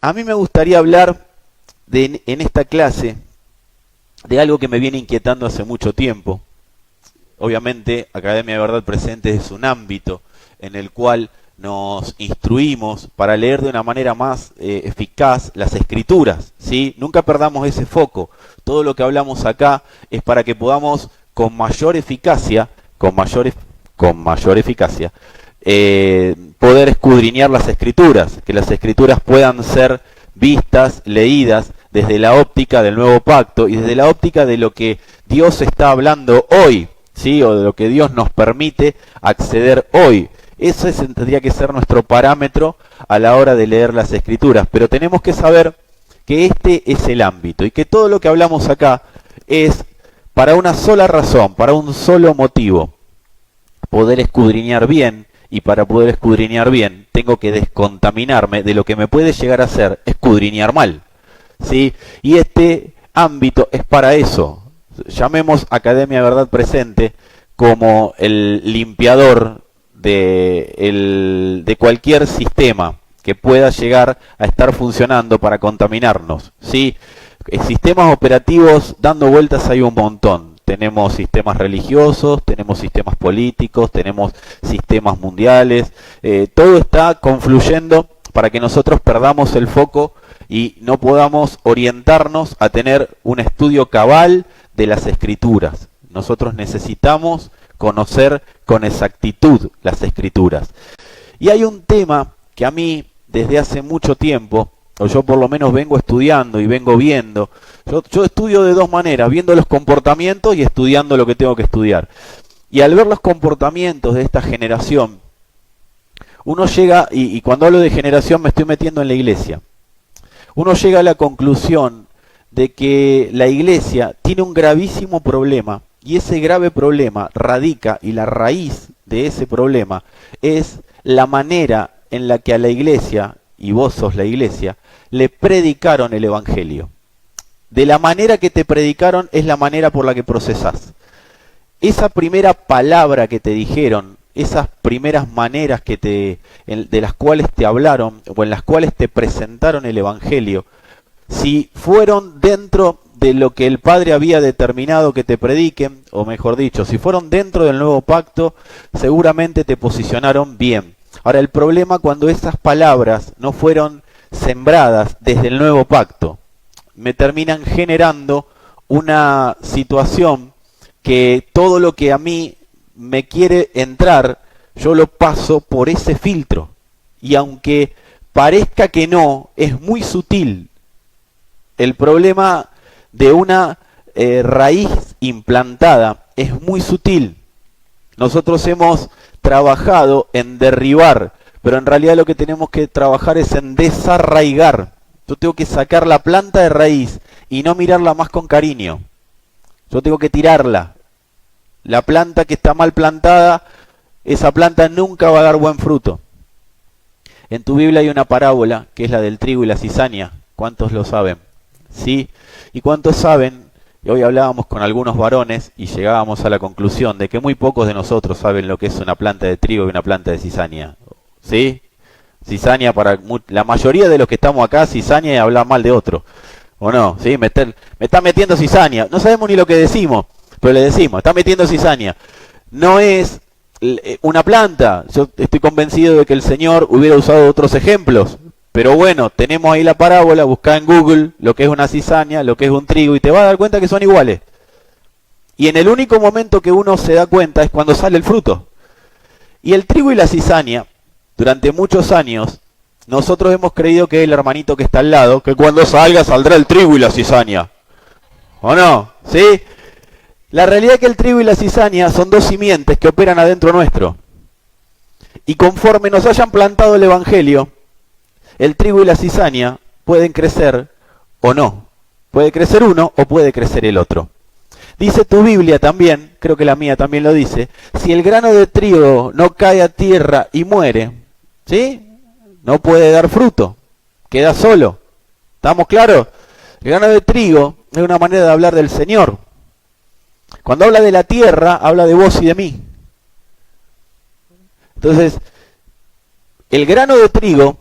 A mí me gustaría hablar en esta clase de algo que me viene inquietando hace mucho tiempo. Obviamente, Academia de Verdad Presente es un ámbito en el cual nos instruimos para leer de una manera más eficaz las Escrituras, ¿sí? Nunca perdamos ese foco. Todo lo que hablamos acá es para que podamos con mayor eficacia, poder escudriñar las Escrituras, que las Escrituras puedan ser vistas, leídas desde la óptica del nuevo pacto y desde la óptica de lo que Dios está hablando hoy, ¿sí? O de lo que Dios nos permite acceder hoy. Ese tendría que ser nuestro parámetro a la hora de leer las Escrituras. Pero tenemos que saber que este es el ámbito y que todo lo que hablamos acá es para una sola razón, para un solo motivo: poder escudriñar bien. Y para poder escudriñar bien, tengo que descontaminarme de lo que me puede llegar a ser escudriñar mal, ¿sí? Y este ámbito es para eso. Llamemos Academia de Verdad Presente como el limpiador de cualquier sistema que pueda llegar a estar funcionando para contaminarnos, ¿sí? Sistemas operativos dando vueltas hay un montón. Tenemos sistemas religiosos, tenemos sistemas políticos, tenemos sistemas mundiales. Todo está confluyendo para que nosotros perdamos el foco y no podamos orientarnos a tener un estudio cabal de las Escrituras. Nosotros necesitamos conocer con exactitud las Escrituras. Y hay un tema que a mí, desde hace mucho tiempo, o yo por lo menos vengo estudiando y vengo viendo. Yo estudio de dos maneras: viendo los comportamientos y estudiando lo que tengo que estudiar. Y al ver los comportamientos de esta generación, uno llega, y cuando hablo de generación me estoy metiendo en la iglesia, uno llega a la conclusión de que la iglesia tiene un gravísimo problema, y ese grave problema radica, y la raíz de ese problema es la manera en la que a la iglesia, y vos sos la iglesia, le predicaron el evangelio. De la manera que te predicaron es la manera por la que procesás. Esa primera palabra que te dijeron, esas primeras maneras de las cuales te hablaron o en las cuales te presentaron el evangelio, si fueron dentro de lo que el Padre había determinado que te prediquen, o mejor dicho, si fueron dentro del nuevo pacto, seguramente te posicionaron bien. Ahora, el problema cuando esas palabras no fueron sembradas desde el nuevo pacto, me terminan generando una situación que todo lo que a mí me quiere entrar, yo lo paso por ese filtro. Y aunque parezca que no, es muy sutil. El problema de una raíz implantada es muy sutil. Nosotros hemos trabajado en derribar, pero en realidad lo que tenemos que trabajar es en desarraigar. Yo tengo que sacar la planta de raíz y no mirarla más con cariño. Yo tengo que tirarla. La planta que está mal plantada, esa planta nunca va a dar buen fruto. En tu Biblia hay una parábola que es la del trigo y la cizaña. ¿Cuántos lo saben? ¿Sí? ¿Y cuántos saben? Y hoy hablábamos con algunos varones y llegábamos a la conclusión de que muy pocos de nosotros saben lo que es una planta de trigo y una planta de cizaña. ¿Sí? Cizaña, para la mayoría de los que estamos acá, cizaña y hablar mal de otro. ¿O no? ¿Sí? Me está metiendo cizaña. No sabemos ni lo que decimos, pero le decimos, está metiendo cizaña. No es una planta. Yo estoy convencido de que el Señor hubiera usado otros ejemplos. Pero bueno, tenemos ahí la parábola, buscá en Google lo que es una cizaña, lo que es un trigo, y te vas a dar cuenta que son iguales. Y en el único momento que uno se da cuenta es cuando sale el fruto. Y el trigo y la cizaña, durante muchos años, nosotros hemos creído que es el hermanito que está al lado, que cuando salga saldrá el trigo y la cizaña. ¿O no? ¿Sí? La realidad es que el trigo y la cizaña son dos simientes que operan adentro nuestro. Y conforme nos hayan plantado el evangelio, el trigo y la cizaña pueden crecer o no. Puede crecer uno o puede crecer el otro. Dice tu Biblia también, creo que la mía también lo dice, si el grano de trigo no cae a tierra y muere, ¿sí? No puede dar fruto, queda solo. ¿Estamos claros? El grano de trigo es una manera de hablar del Señor. Cuando habla de la tierra, habla de vos y de mí. Entonces, el grano de trigo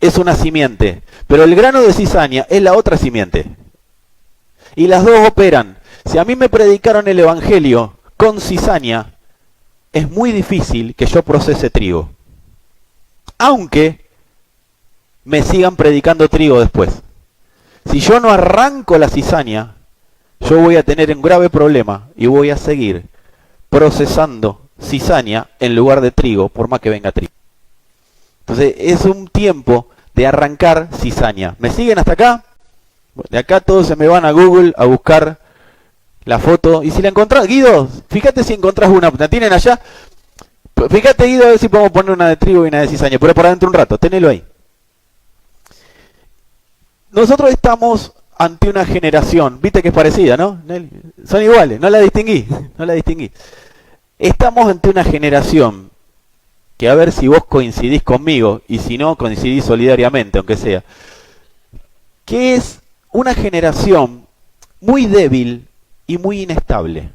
es una simiente, pero el grano de cizaña es la otra simiente. Y las dos operan. Si a mí me predicaron el evangelio con cizaña, es muy difícil que yo procese trigo. Aunque me sigan predicando trigo después. Si yo no arranco la cizaña, yo voy a tener un grave problema y voy a seguir procesando cizaña en lugar de trigo, por más que venga trigo. Entonces es un tiempo de arrancar cizaña. ¿Me siguen hasta acá? De acá todos se me van a Google a buscar la foto. Y si la encontrás, Guido, fíjate si encontrás una. ¿La tienen allá? Fíjate, Guido, a ver si podemos poner una de trigo y una de cizaña. Pero por adentro un rato, tenelo ahí. Nosotros estamos ante una generación, viste que es parecida, ¿no? Son iguales, no la distinguí, no la distinguí. Estamos ante una generación que, a ver si vos coincidís conmigo, y si no, coincidís solidariamente, aunque sea, que es una generación muy débil y muy inestable.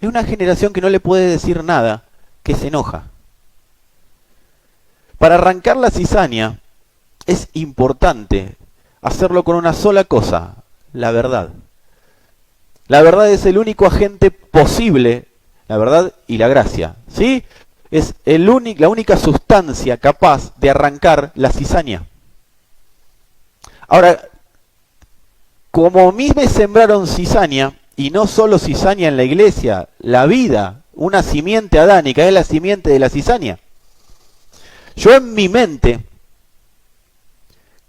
Es una generación que no le puede decir nada, que se enoja. Para arrancar la cizaña es importante hacerlo con una sola cosa, la verdad. La verdad es el único agente posible, la verdad y la gracia, ¿sí? Es la única sustancia capaz de arrancar la cizaña. Ahora, como a mí me sembraron cizaña, y no solo cizaña en la iglesia, la vida, una simiente adánica, es la simiente de la cizaña. Yo en mi mente,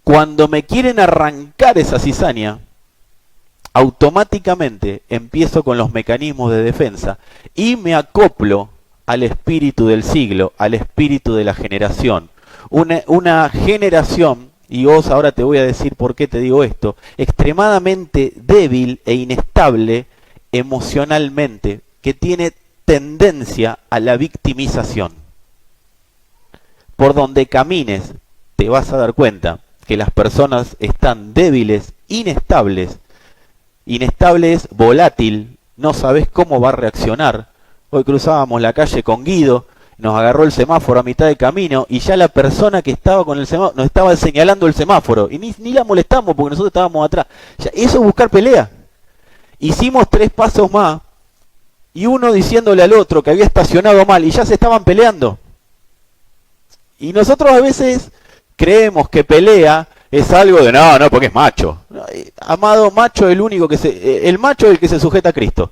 cuando me quieren arrancar esa cizaña, automáticamente empiezo con los mecanismos de defensa y me acoplo al espíritu del siglo, al espíritu de la generación. Una generación, y vos ahora te voy a decir por qué te digo esto, extremadamente débil e inestable emocionalmente, que tiene tendencia a la victimización. Por donde camines, te vas a dar cuenta que las personas están débiles, inestables. Inestable es volátil, no sabes cómo va a reaccionar. Hoy cruzábamos la calle con Guido, nos agarró el semáforo a mitad de camino y ya la persona que estaba con el semáforo nos estaba señalando el semáforo y ni la molestamos porque nosotros estábamos atrás. Ya, eso es buscar pelea. Hicimos 3 pasos más y uno diciéndole al otro que había estacionado mal y ya se estaban peleando. Y nosotros a veces creemos que pelea es algo de no, porque es macho. Amado, macho es el único que el macho es el que se sujeta a Cristo.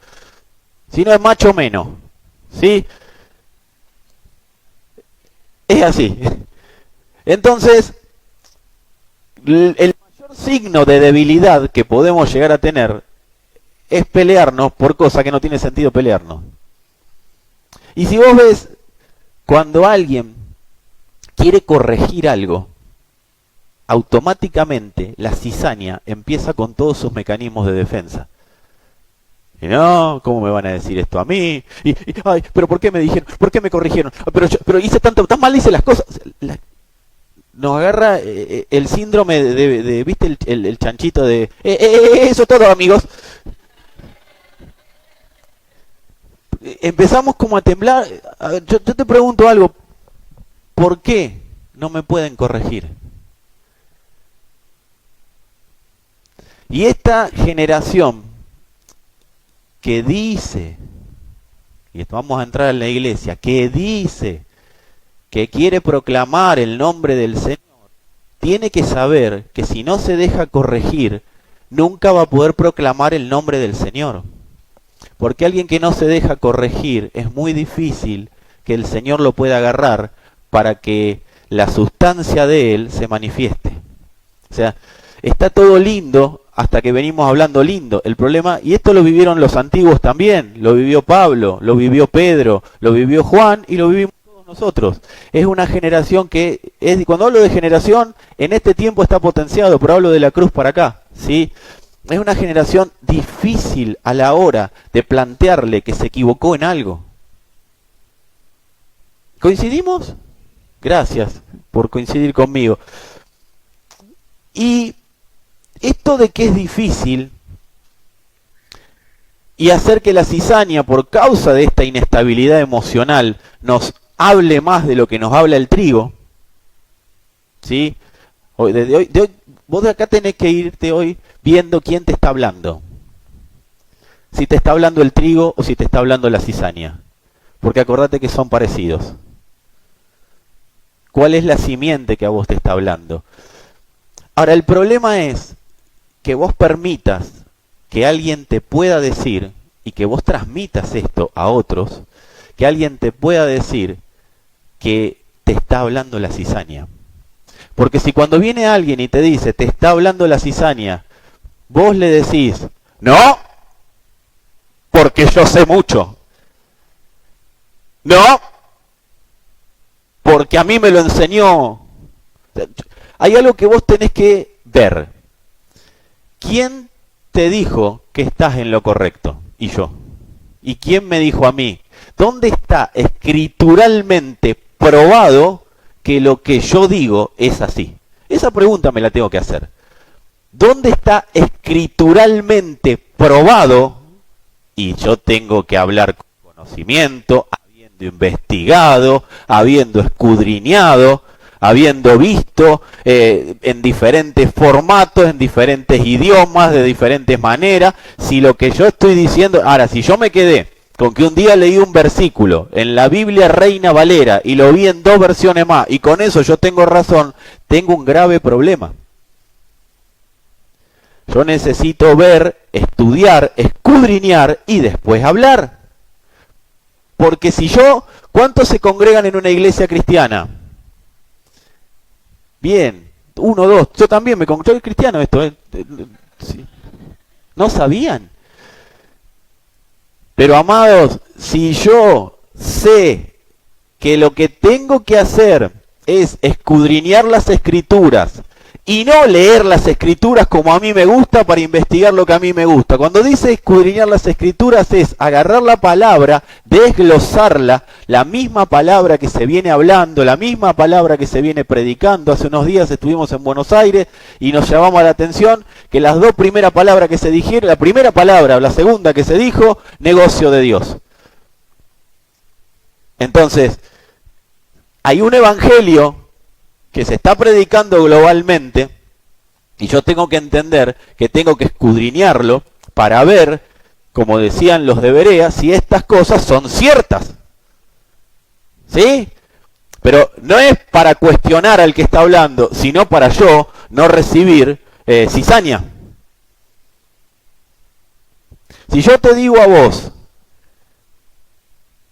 Si no es macho menos. ¿Sí? Es así. Entonces, el mayor signo de debilidad que podemos llegar a tener es pelearnos por cosas que no tiene sentido pelearnos. Y si vos ves, cuando alguien quiere corregir algo, automáticamente la cizaña empieza con todos sus mecanismos de defensa. Y no, ¿cómo me van a decir esto a mí? Ay, pero ¿por qué me dijeron? ¿Por qué me corrigieron? Pero hice tan mal hice las cosas. Nos agarra el síndrome de ¿viste el chanchito de eso es todo, amigos? Empezamos como a temblar. A ver, yo te pregunto algo. ¿Por qué no me pueden corregir? Y esta generación que dice, y esto vamos a entrar en la iglesia, que dice que quiere proclamar el nombre del Señor, tiene que saber que si no se deja corregir, nunca va a poder proclamar el nombre del Señor. Porque alguien que no se deja corregir, es muy difícil que el Señor lo pueda agarrar para que la sustancia de él se manifieste. O sea, está todo lindo hasta que venimos hablando lindo. El problema, y esto lo vivieron los antiguos también, lo vivió Pablo, lo vivió Pedro, lo vivió Juan y lo vivimos todos nosotros. Es una generación que, cuando hablo de generación, en este tiempo está potenciado, pero hablo de la cruz para acá, ¿sí? Es una generación difícil a la hora de plantearle que se equivocó en algo. ¿Coincidimos? Gracias por coincidir conmigo. Y esto de que es difícil y hacer que la cizaña, por causa de esta inestabilidad emocional, nos hable más de lo que nos habla el trigo, ¿sí? Vos de acá tenés que irte hoy viendo quién te está hablando. Si te está hablando el trigo o si te está hablando la cizaña. Porque acordate que son parecidos. ¿Cuál es la simiente que a vos te está hablando? Ahora, el problema es que vos permitas que alguien te pueda decir, y que vos transmitas esto a otros, que alguien te pueda decir que te está hablando la cizaña. Porque si cuando viene alguien y te dice, te está hablando la cizaña, vos le decís, no, porque yo sé mucho. No, porque a mí me lo enseñó. Hay algo que vos tenés que ver. ¿Quién te dijo que estás en lo correcto? Y yo. ¿Y quién me dijo a mí? ¿Dónde está escrituralmente probado que lo que yo digo es así? Esa pregunta me la tengo que hacer. ¿Dónde está escrituralmente probado? Y yo tengo que hablar con conocimiento, habiendo investigado, habiendo escudriñado, habiendo visto en diferentes formatos, en diferentes idiomas, de diferentes maneras, si lo que yo estoy diciendo... Ahora, si yo me quedé con que un día leí un versículo en la Biblia Reina Valera y lo vi en 2 versiones más, y con eso yo tengo razón, tengo un grave problema. Yo necesito ver, estudiar, escudriñar y después hablar. Porque si yo... ¿Cuántos se congregan en una iglesia cristiana? Bien, 1, 2. Yo también me congrego cristiano esto. Sí. ¿No sabían? Pero amados, si yo sé que lo que tengo que hacer es escudriñar las escrituras y no leer las escrituras como a mí me gusta para investigar lo que a mí me gusta. Cuando dice escudriñar las escrituras es agarrar la palabra, desglosarla, la misma palabra que se viene hablando, la misma palabra que se viene predicando. Hace unos días estuvimos en Buenos Aires y nos llamamos la atención que las 2 primeras palabras que se dijeron, la primera palabra o la segunda que se dijo, negocio de Dios. Entonces, hay un evangelio que se está predicando globalmente, y yo tengo que entender que tengo que escudriñarlo para ver, como decían los de Berea, si estas cosas son ciertas. ¿Sí? Pero no es para cuestionar al que está hablando, sino para yo no recibir cizaña. Si yo te digo a vos,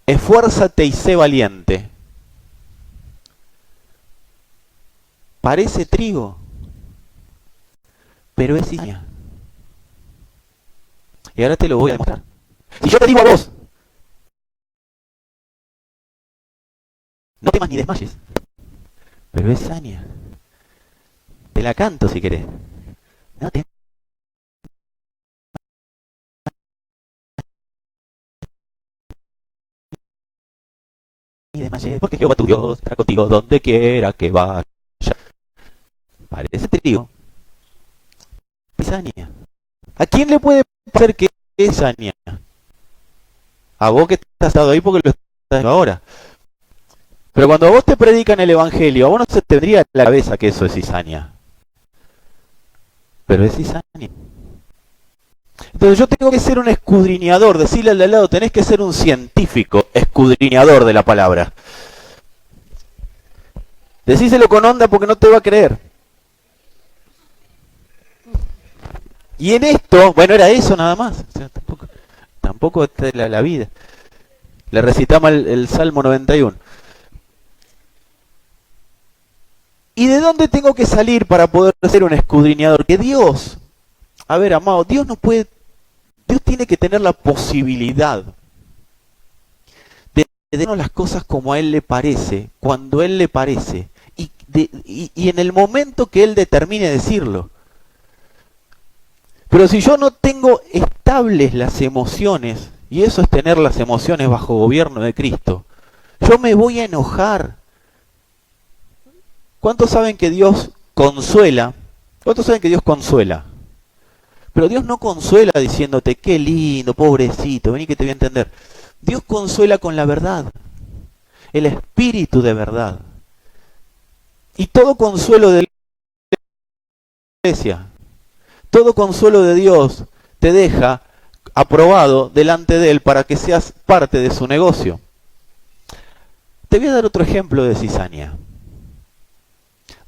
esfuérzate y sé valiente, parece trigo, pero es cizaña. Y ahora te lo voy a demostrar. Si yo te digo a vos, no temas ni desmayes, pero es cizaña. Te la canto si querés. No temas ni desmayes, porque Jehová tu Dios está contigo donde quiera que vaya. Parece trigo, cizaña. ¿A quién le puede parecer que es cizaña? A vos que estás estado ahí porque lo estás haciendo ahora. Pero cuando a vos te predican el evangelio, a vos no se te vendría a la cabeza que eso es cizaña. Pero es cizaña. Entonces yo tengo que ser un escudriñador, decirle al de al lado, tenés que ser un científico escudriñador de la palabra. Decíselo con onda porque no te va a creer. Y en esto, bueno, era eso nada más. O sea, tampoco es la vida. Le recitamos el Salmo 91. ¿Y de dónde tengo que salir para poder ser un escudriñador? Que Dios, a ver, amado, Dios tiene que tener la posibilidad de darnos las cosas como a Él le parece, cuando a Él le parece, y en el momento que Él determine decirlo. Pero si yo no tengo estables las emociones, y eso es tener las emociones bajo gobierno de Cristo, yo me voy a enojar. ¿Cuántos saben que Dios consuela? ¿Cuántos saben que Dios consuela? Pero Dios no consuela diciéndote, qué lindo, pobrecito, vení que te voy a entender. Dios consuela con la verdad, el espíritu de verdad. Y todo consuelo del iglesia. Todo consuelo de Dios te deja aprobado delante de Él para que seas parte de su negocio. Te voy a dar otro ejemplo de cizaña.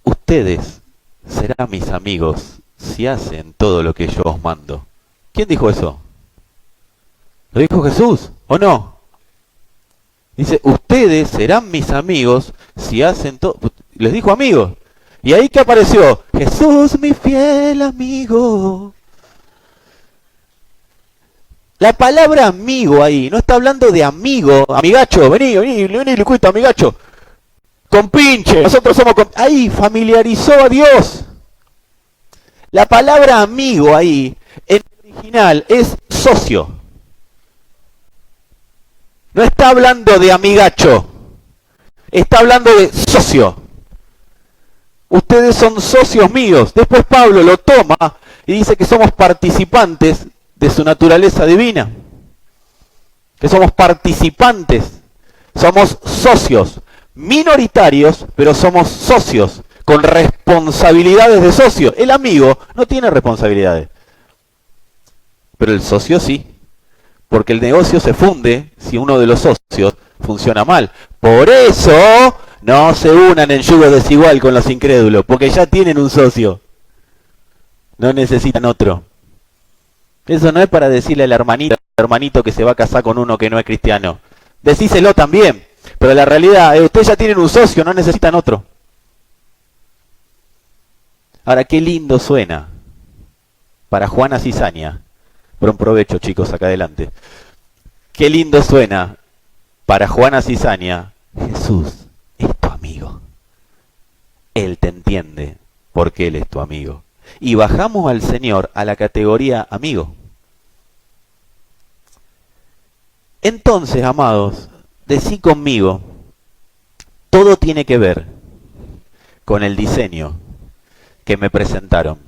Ustedes serán mis amigos si hacen todo lo que yo os mando. ¿Quién dijo eso? ¿Lo dijo Jesús o no? Dice, ustedes serán mis amigos si hacen todo. Les dijo amigos. ¿Y ahí qué apareció? Jesús, mi fiel amigo. La palabra amigo ahí, no está hablando de amigo, amigacho, vení, le cuento, amigacho. Compinche, nosotros somos... Ahí familiarizó a Dios. La palabra amigo ahí, en original, es socio. No está hablando de amigacho, está hablando de socio. Ustedes son socios míos. Después Pablo lo toma y dice que somos participantes de su naturaleza divina. Que somos participantes, somos socios, minoritarios, pero somos socios, con responsabilidades de socio. El amigo no tiene responsabilidades, pero el socio sí. Porque el negocio se funde si uno de los socios funciona mal. Por eso no se unan en yugo desigual con los incrédulos, porque ya tienen un socio. No necesitan otro. Eso no es para decirle al hermanito que se va a casar con uno que no es cristiano. Decíselo también, pero la realidad es ustedes ya tienen un socio, no necesitan otro. Ahora, qué lindo suena para Juana Cizaña. Buen provecho, chicos, acá adelante. Qué lindo suena para Juana Cizaña. Jesús es tu amigo. Él te entiende porque Él es tu amigo. Y bajamos al Señor a la categoría amigo. Entonces, amados, decí conmigo, todo tiene que ver con el diseño que me presentaron.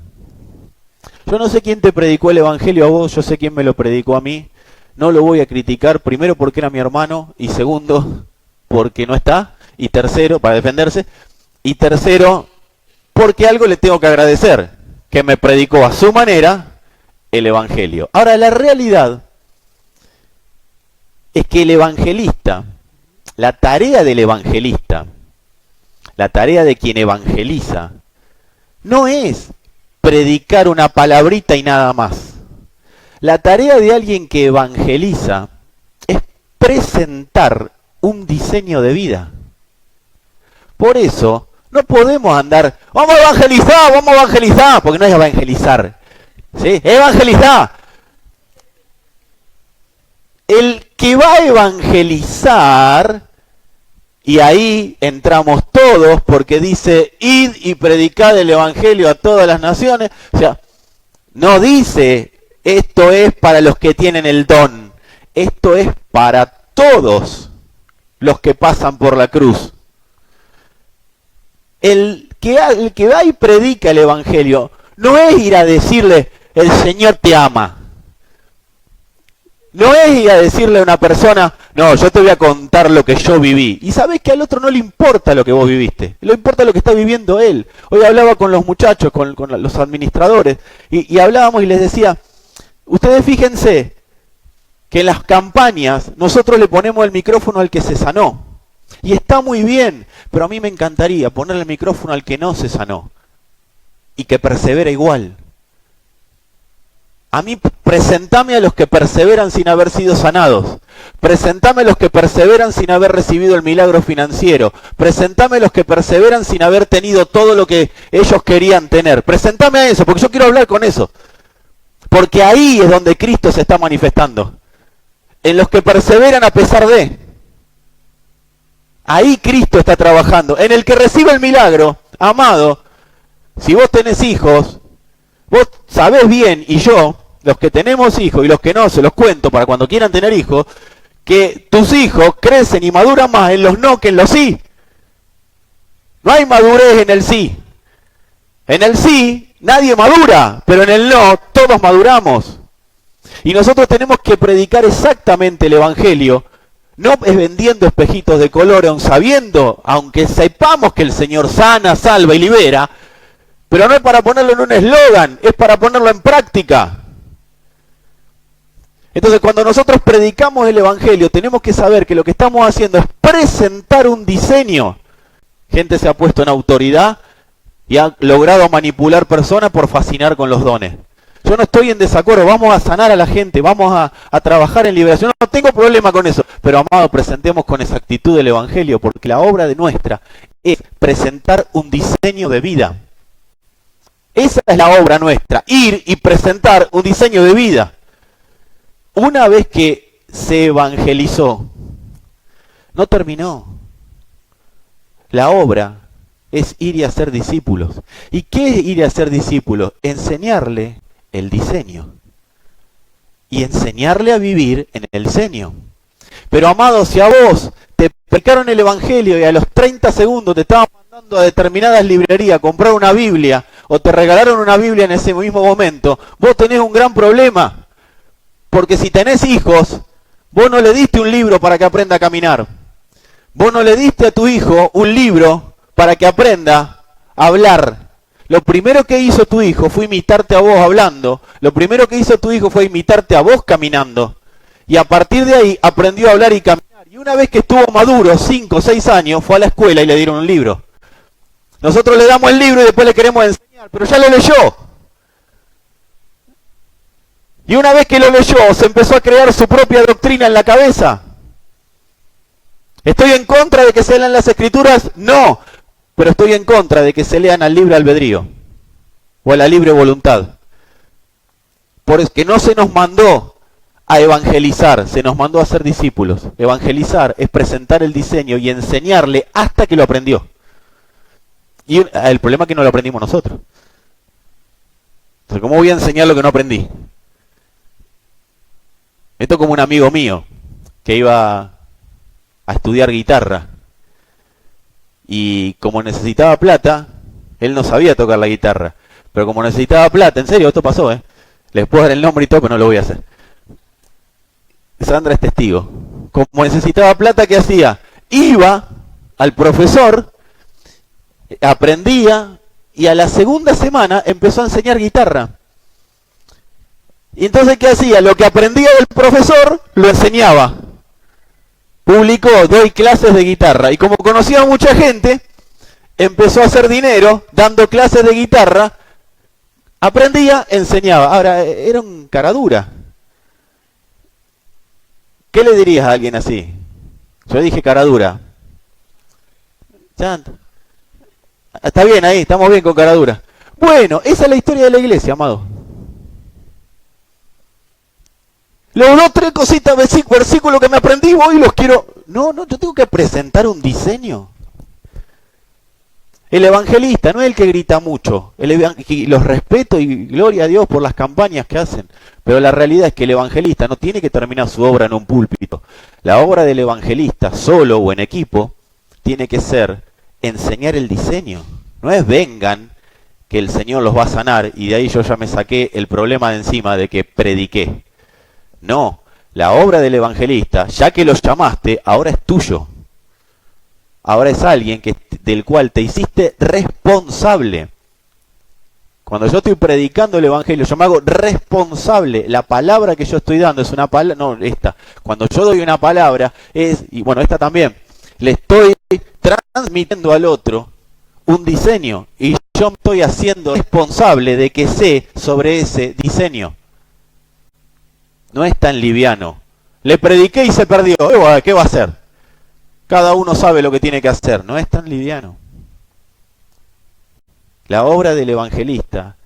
Yo no sé quién te predicó el evangelio a vos, yo sé quién me lo predicó a mí. No lo voy a criticar, primero porque era mi hermano, y segundo porque no está, y tercero, para defenderse, y tercero porque algo le tengo que agradecer, que me predicó a su manera el evangelio. Ahora, la realidad es que el evangelista, la tarea del evangelista, la tarea de quien evangeliza, no es predicar una palabrita y nada más. La tarea de alguien que evangeliza es presentar un diseño de vida. Por eso, no podemos andar, vamos a evangelizar, porque no es evangelizar, ¿sí? Evangelizar. El que va a evangelizar, y ahí entramos todos, porque dice, id y predicad el evangelio a todas las naciones. O sea, no dice, esto es para los que tienen el don. Esto es para todos los que pasan por la cruz. El que va y predica el evangelio, no es ir a decirle, el Señor te ama. No es ir a decirle a una persona, no, yo te voy a contar lo que yo viví. Y sabes que al otro no le importa lo que vos viviste, le importa lo que está viviendo él. Hoy hablaba con los muchachos, con los administradores, y hablábamos y les decía, ustedes fíjense que en las campañas nosotros le ponemos el micrófono al que se sanó. Y está muy bien, pero a mí me encantaría ponerle el micrófono al que no se sanó. Y que persevera igual. A mí presentame a los que perseveran sin haber sido sanados. Presentame a los que perseveran sin haber recibido el milagro financiero. Presentame a los que perseveran sin haber tenido todo lo que ellos querían tener. Presentame a eso, porque yo quiero hablar con eso. Porque ahí es donde Cristo se está manifestando. En los que perseveran a pesar de. Ahí Cristo está trabajando. En el que recibe el milagro, amado, si vos tenés hijos, vos sabés bien, y yo, los que tenemos hijos y los que no, se los cuento para cuando quieran tener hijos, que tus hijos crecen y maduran más en los no que en los sí. No hay madurez en el sí. En el sí nadie madura, pero en el no todos maduramos. Y nosotros tenemos que predicar exactamente el evangelio. No es vendiendo espejitos de color, aun sabiendo, aunque sepamos que el Señor sana, salva y libera, Pero no es para ponerlo en un eslogan, es para ponerlo en práctica. Entonces, cuando nosotros predicamos el Evangelio, tenemos que saber que lo que estamos haciendo es presentar un diseño. Gente se ha puesto en autoridad y ha logrado manipular personas por fascinar con los dones. Yo no estoy en desacuerdo, vamos a sanar a la gente, vamos a trabajar en liberación, no tengo problema con eso. Pero, amado, presentemos con exactitud el Evangelio, porque la obra de nuestra es presentar un diseño de vida. Esa es la obra nuestra, ir y presentar un diseño de vida. Una vez que se evangelizó, no terminó. La obra es ir y hacer discípulos. ¿Y qué es ir a hacer discípulos? Enseñarle el diseño. Y enseñarle a vivir en el diseño. Pero, amado, si a vos te predicaron el Evangelio y a los 30 segundos te estaban mandando a determinadas librerías a comprar una Biblia, o te regalaron una Biblia en ese mismo momento, vos tenés un gran problema. Porque si tenés hijos, vos no le diste un libro para que aprenda a caminar. Vos no le diste a tu hijo un libro para que aprenda a hablar. Lo primero que hizo tu hijo fue imitarte a vos hablando. Lo primero que hizo tu hijo fue imitarte a vos caminando. Y a partir de ahí aprendió a hablar y caminar. Y una vez que estuvo maduro, 5 o 6 años, fue a la escuela y le dieron un libro. Nosotros le damos el libro y después le queremos enseñar, pero ya lo leyó. Y una vez que lo leyó, se empezó a crear su propia doctrina en la cabeza. ¿Estoy en contra de que se lean las Escrituras? No, pero estoy en contra de que se lean al libre albedrío o a la libre voluntad. Porque no se nos mandó a evangelizar, se nos mandó a ser discípulos. Evangelizar es presentar el diseño y enseñarle hasta que lo aprendió. Y el problema es que no lo aprendimos nosotros. Entonces, ¿cómo voy a enseñar lo que no aprendí? Esto es como un amigo mío que iba a estudiar guitarra y como necesitaba plata, él no sabía tocar la guitarra, pero como necesitaba plata, en serio, esto pasó, les puedo dar el nombre y todo, pero no lo voy a hacer. Sandra es testigo. Como necesitaba plata, ¿qué hacía? Iba al profesor, aprendía y a la segunda semana empezó a enseñar guitarra. Y entonces, ¿qué hacía? Lo que aprendía del profesor, lo enseñaba. Publicó, doy clases de guitarra. Y como conocía a mucha gente, empezó a hacer dinero dando clases de guitarra. Aprendía, enseñaba. Ahora, era un cara dura. ¿Qué le dirías a alguien así? Yo dije cara dura. Está bien ahí, estamos bien con cara dura. Bueno, esa es la historia de la iglesia, amado. Los 2, 3 cositas, versículos que me aprendí, voy y los quiero. No, yo tengo que presentar un diseño. El evangelista no es el que grita mucho. Los respeto y gloria a Dios por las campañas que hacen. Pero la realidad es que el evangelista no tiene que terminar su obra en un púlpito. La obra del evangelista, solo o en equipo, tiene que ser enseñar el diseño. No es vengan que el Señor los va a sanar y de ahí yo ya me saqué el problema de encima de que prediqué. No, la obra del evangelista, ya que los llamaste, ahora es tuyo. Ahora es alguien del cual te hiciste responsable. Cuando yo estoy predicando el evangelio, yo me hago responsable. La palabra que yo estoy dando es una palabra, no, esta. Cuando yo doy una palabra, y bueno, esta también, le estoy transmitiendo al otro un diseño. Y yo me estoy haciendo responsable de que sé sobre ese diseño. No es tan liviano. Le prediqué y se perdió. ¿Qué va a hacer? Cada uno sabe lo que tiene que hacer. No es tan liviano. La obra del evangelista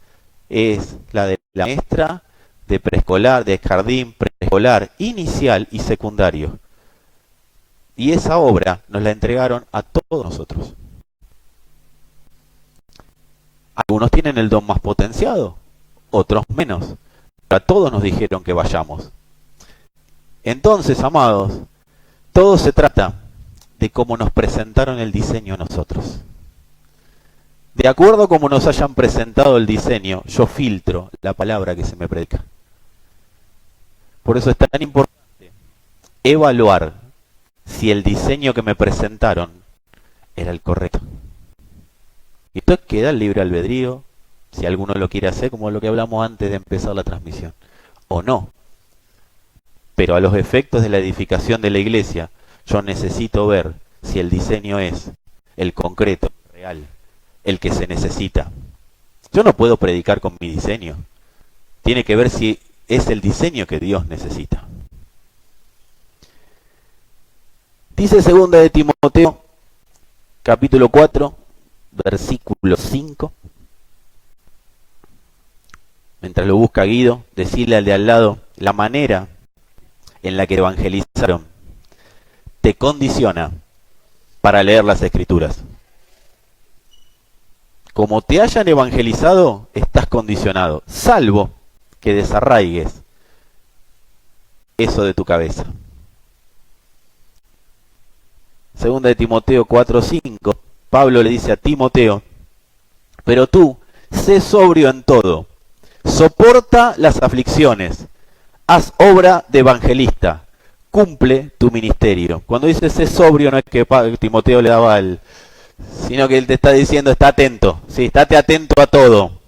es la de la maestra de preescolar, de jardín, preescolar, inicial y secundario. Y esa obra nos la entregaron a todos nosotros. Algunos tienen el don más potenciado, otros menos. A todos nos dijeron que vayamos. Entonces, amados, todo se trata de cómo nos presentaron el diseño a nosotros. De acuerdo a cómo nos hayan presentado el diseño, yo filtro la palabra que se me predica. Por eso es tan importante evaluar si el diseño que me presentaron era el correcto. Y esto queda el libre albedrío si alguno lo quiere hacer, como lo que hablamos antes de empezar la transmisión, o no. Pero a los efectos de la edificación de la iglesia, yo necesito ver si el diseño es el concreto, real, el que se necesita. Yo no puedo predicar con mi diseño. Tiene que ver si es el diseño que Dios necesita. Dice 2 de Timoteo, capítulo 4, versículo 5. Mientras lo busca Guido, decirle al de al lado, la manera en la que evangelizaron te condiciona para leer las Escrituras. Como te hayan evangelizado, estás condicionado, salvo que desarraigues eso de tu cabeza. 2 de Timoteo 4:5, Pablo le dice a Timoteo, pero tú, sé sobrio en todo, soporta las aflicciones, haz obra de evangelista, cumple tu ministerio. Cuando dice sé sobrio, no es que Timoteo le daba el... sino que él te está diciendo, está atento, sí, estate atento a todo.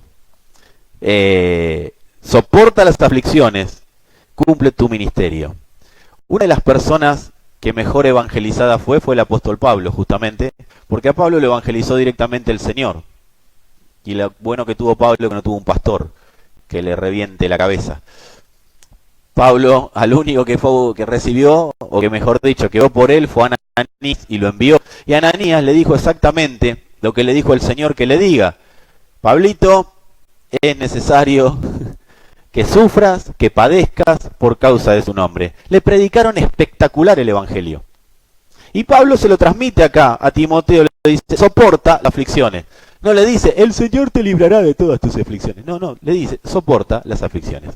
Soporta las aflicciones, cumple tu ministerio. Una de las personas que mejor evangelizada fue el apóstol Pablo, justamente, porque a Pablo lo evangelizó directamente el Señor. Y lo bueno que tuvo Pablo que no tuvo un pastor que le reviente la cabeza. Pablo, al único que recibió, o que mejor dicho, que oró por él, fue Ananías y lo envió. Y Ananías le dijo exactamente lo que le dijo el Señor que le diga. Pablito, es necesario que sufras, que padezcas por causa de su nombre. Le predicaron espectacular el Evangelio. Y Pablo se lo transmite acá a Timoteo, le dice, soporta las aflicciones. No le dice, el Señor te librará de todas tus aflicciones. No, le dice, soporta las aflicciones.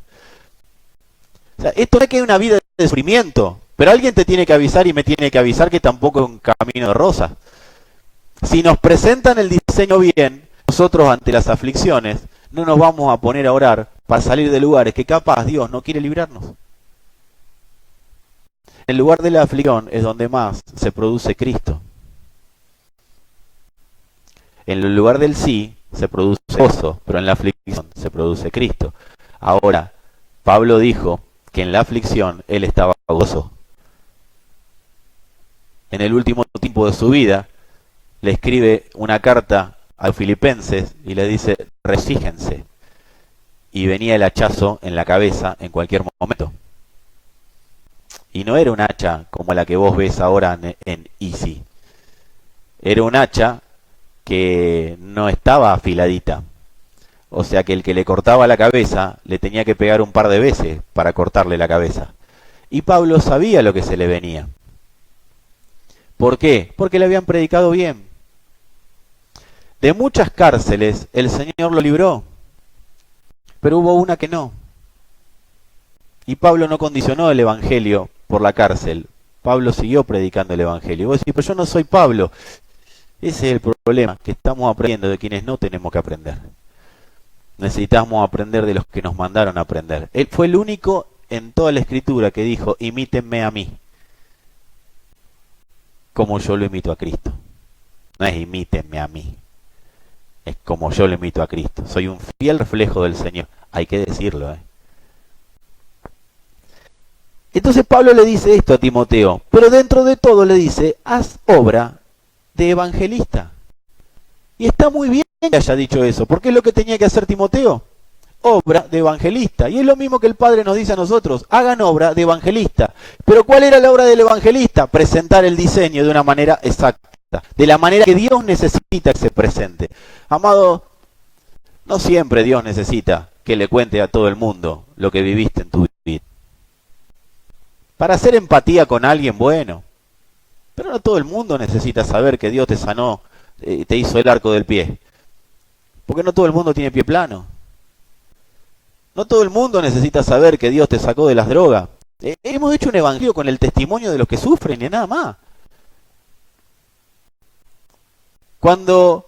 O sea, esto no es que es una vida de sufrimiento, pero alguien te tiene que avisar y me tiene que avisar que tampoco es un camino de rosas. Si nos presentan el diseño bien, nosotros ante las aflicciones no nos vamos a poner a orar para salir de lugares que capaz Dios no quiere librarnos. En el lugar de la aflicción es donde más se produce Cristo. En el lugar del sí se produce gozo, pero en la aflicción se produce Cristo. Ahora, Pablo dijo que en la aflicción él estaba gozoso. En el último tiempo de su vida, le escribe una carta a los filipenses y le dice, regocíjense. Y venía el hachazo en la cabeza en cualquier momento. Y no era un hacha como la que vos ves ahora en Easy. Era un hacha que no estaba afiladita. O sea que el que le cortaba la cabeza le tenía que pegar un par de veces para cortarle la cabeza. Y Pablo sabía lo que se le venía. ¿Por qué? Porque le habían predicado bien. De muchas cárceles el Señor lo libró, pero hubo una que no. Y Pablo no condicionó el Evangelio por la cárcel. Pablo siguió predicando el Evangelio. Vos decís, pero yo no soy Pablo. Ese es el problema, que estamos aprendiendo de quienes no tenemos que aprender. Necesitamos aprender de los que nos mandaron a aprender. Él fue el único en toda la Escritura que dijo, imítenme a mí, como yo lo imito a Cristo. No es imítenme a mí, es como yo lo imito a Cristo. Soy un fiel reflejo del Señor. Hay que decirlo, Entonces Pablo le dice esto a Timoteo, pero dentro de todo le dice, haz obra de evangelista. Y está muy bien que haya dicho eso, porque es lo que tenía que hacer Timoteo, obra de evangelista. Y es lo mismo que el Padre nos dice a nosotros, hagan obra de evangelista. Pero ¿cuál era la obra del evangelista? Presentar el diseño de una manera exacta, de la manera que Dios necesita que se presente. Amado, no siempre Dios necesita que le cuente a todo el mundo lo que viviste en tu vida. Para hacer empatía con alguien, bueno, pero no todo el mundo necesita saber que Dios te sanó, te hizo el arco del pie. Porque no todo el mundo tiene pie plano. No todo el mundo necesita saber que Dios te sacó de las drogas. Hemos hecho un evangelio con el testimonio de los que sufren y nada más. Cuando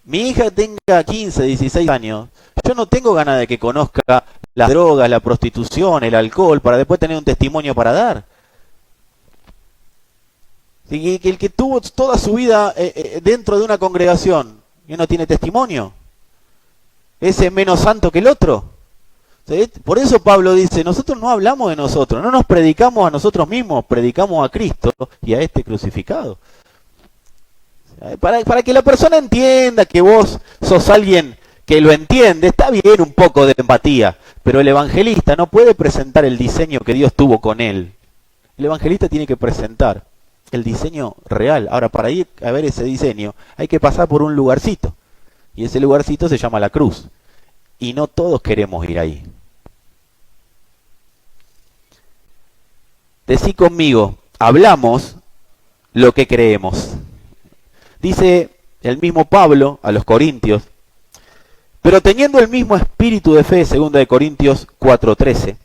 mi hija tenga 15, 16 años, yo no tengo ganas de que conozca las drogas, la prostitución, el alcohol, para después tener un testimonio para dar. Y el que tuvo toda su vida dentro de una congregación y no tiene testimonio. ¿Ese es menos santo que el otro? ¿Sí? Por eso Pablo dice, nosotros no hablamos de nosotros, no nos predicamos a nosotros mismos, predicamos a Cristo y a este crucificado. Para que la persona entienda que vos sos alguien que lo entiende, está bien un poco de empatía, pero el evangelista no puede presentar el diseño que Dios tuvo con él. El evangelista tiene que presentar el diseño real. Ahora, para ir a ver ese diseño, hay que pasar por un lugarcito. Y ese lugarcito se llama la cruz. Y no todos queremos ir ahí. Decí conmigo, hablamos lo que creemos. Dice el mismo Pablo a los Corintios, pero teniendo el mismo espíritu de fe, 2 Corintios 4:13,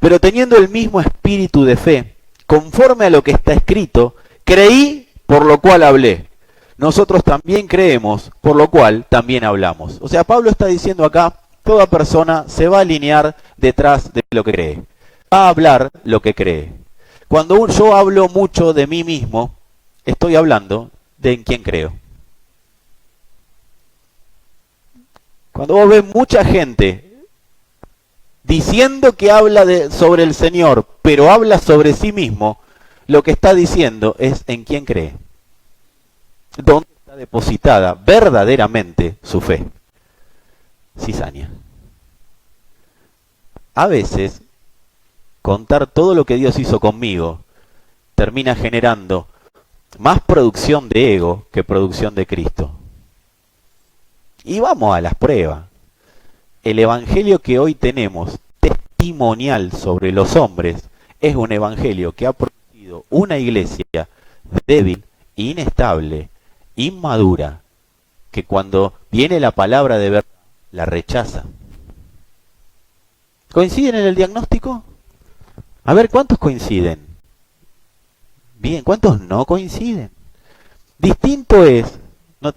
pero teniendo el mismo espíritu de fe, conforme a lo que está escrito, creí, por lo cual hablé. Nosotros también creemos, por lo cual también hablamos. O sea, Pablo está diciendo acá, toda persona se va a alinear detrás de lo que cree. Va a hablar lo que cree. Cuando yo hablo mucho de mí mismo, estoy hablando de en quién creo. Cuando vos ves mucha gente diciendo que habla sobre el Señor, pero habla sobre sí mismo, lo que está diciendo es en quién cree. ¿Dónde está depositada verdaderamente su fe? Cizaña. A veces, contar todo lo que Dios hizo conmigo termina generando más producción de ego que producción de Cristo. Y vamos a las pruebas. El evangelio que hoy tenemos, testimonial sobre los hombres, es un evangelio que ha producido una iglesia débil, inestable, inmadura, que cuando viene la palabra de verdad, la rechaza. ¿Coinciden en el diagnóstico? A ver, ¿cuántos coinciden? Bien, ¿cuántos no coinciden? Distinto es,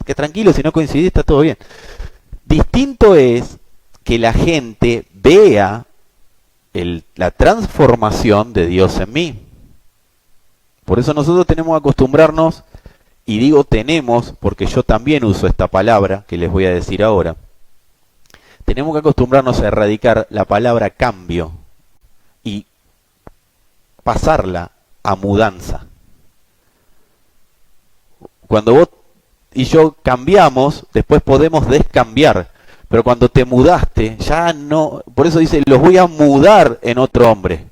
que tranquilo, si no coincidís está todo bien. Distinto es que la gente vea la transformación de Dios en mí. Por eso nosotros tenemos que acostumbrarnos, y digo tenemos, porque yo también uso esta palabra que les voy a decir ahora. Tenemos que acostumbrarnos a erradicar la palabra cambio y pasarla a mudanza. Cuando vos y yo cambiamos, después podemos descambiar. Pero cuando te mudaste, ya no... Por eso dice, los voy a mudar en otro hombre.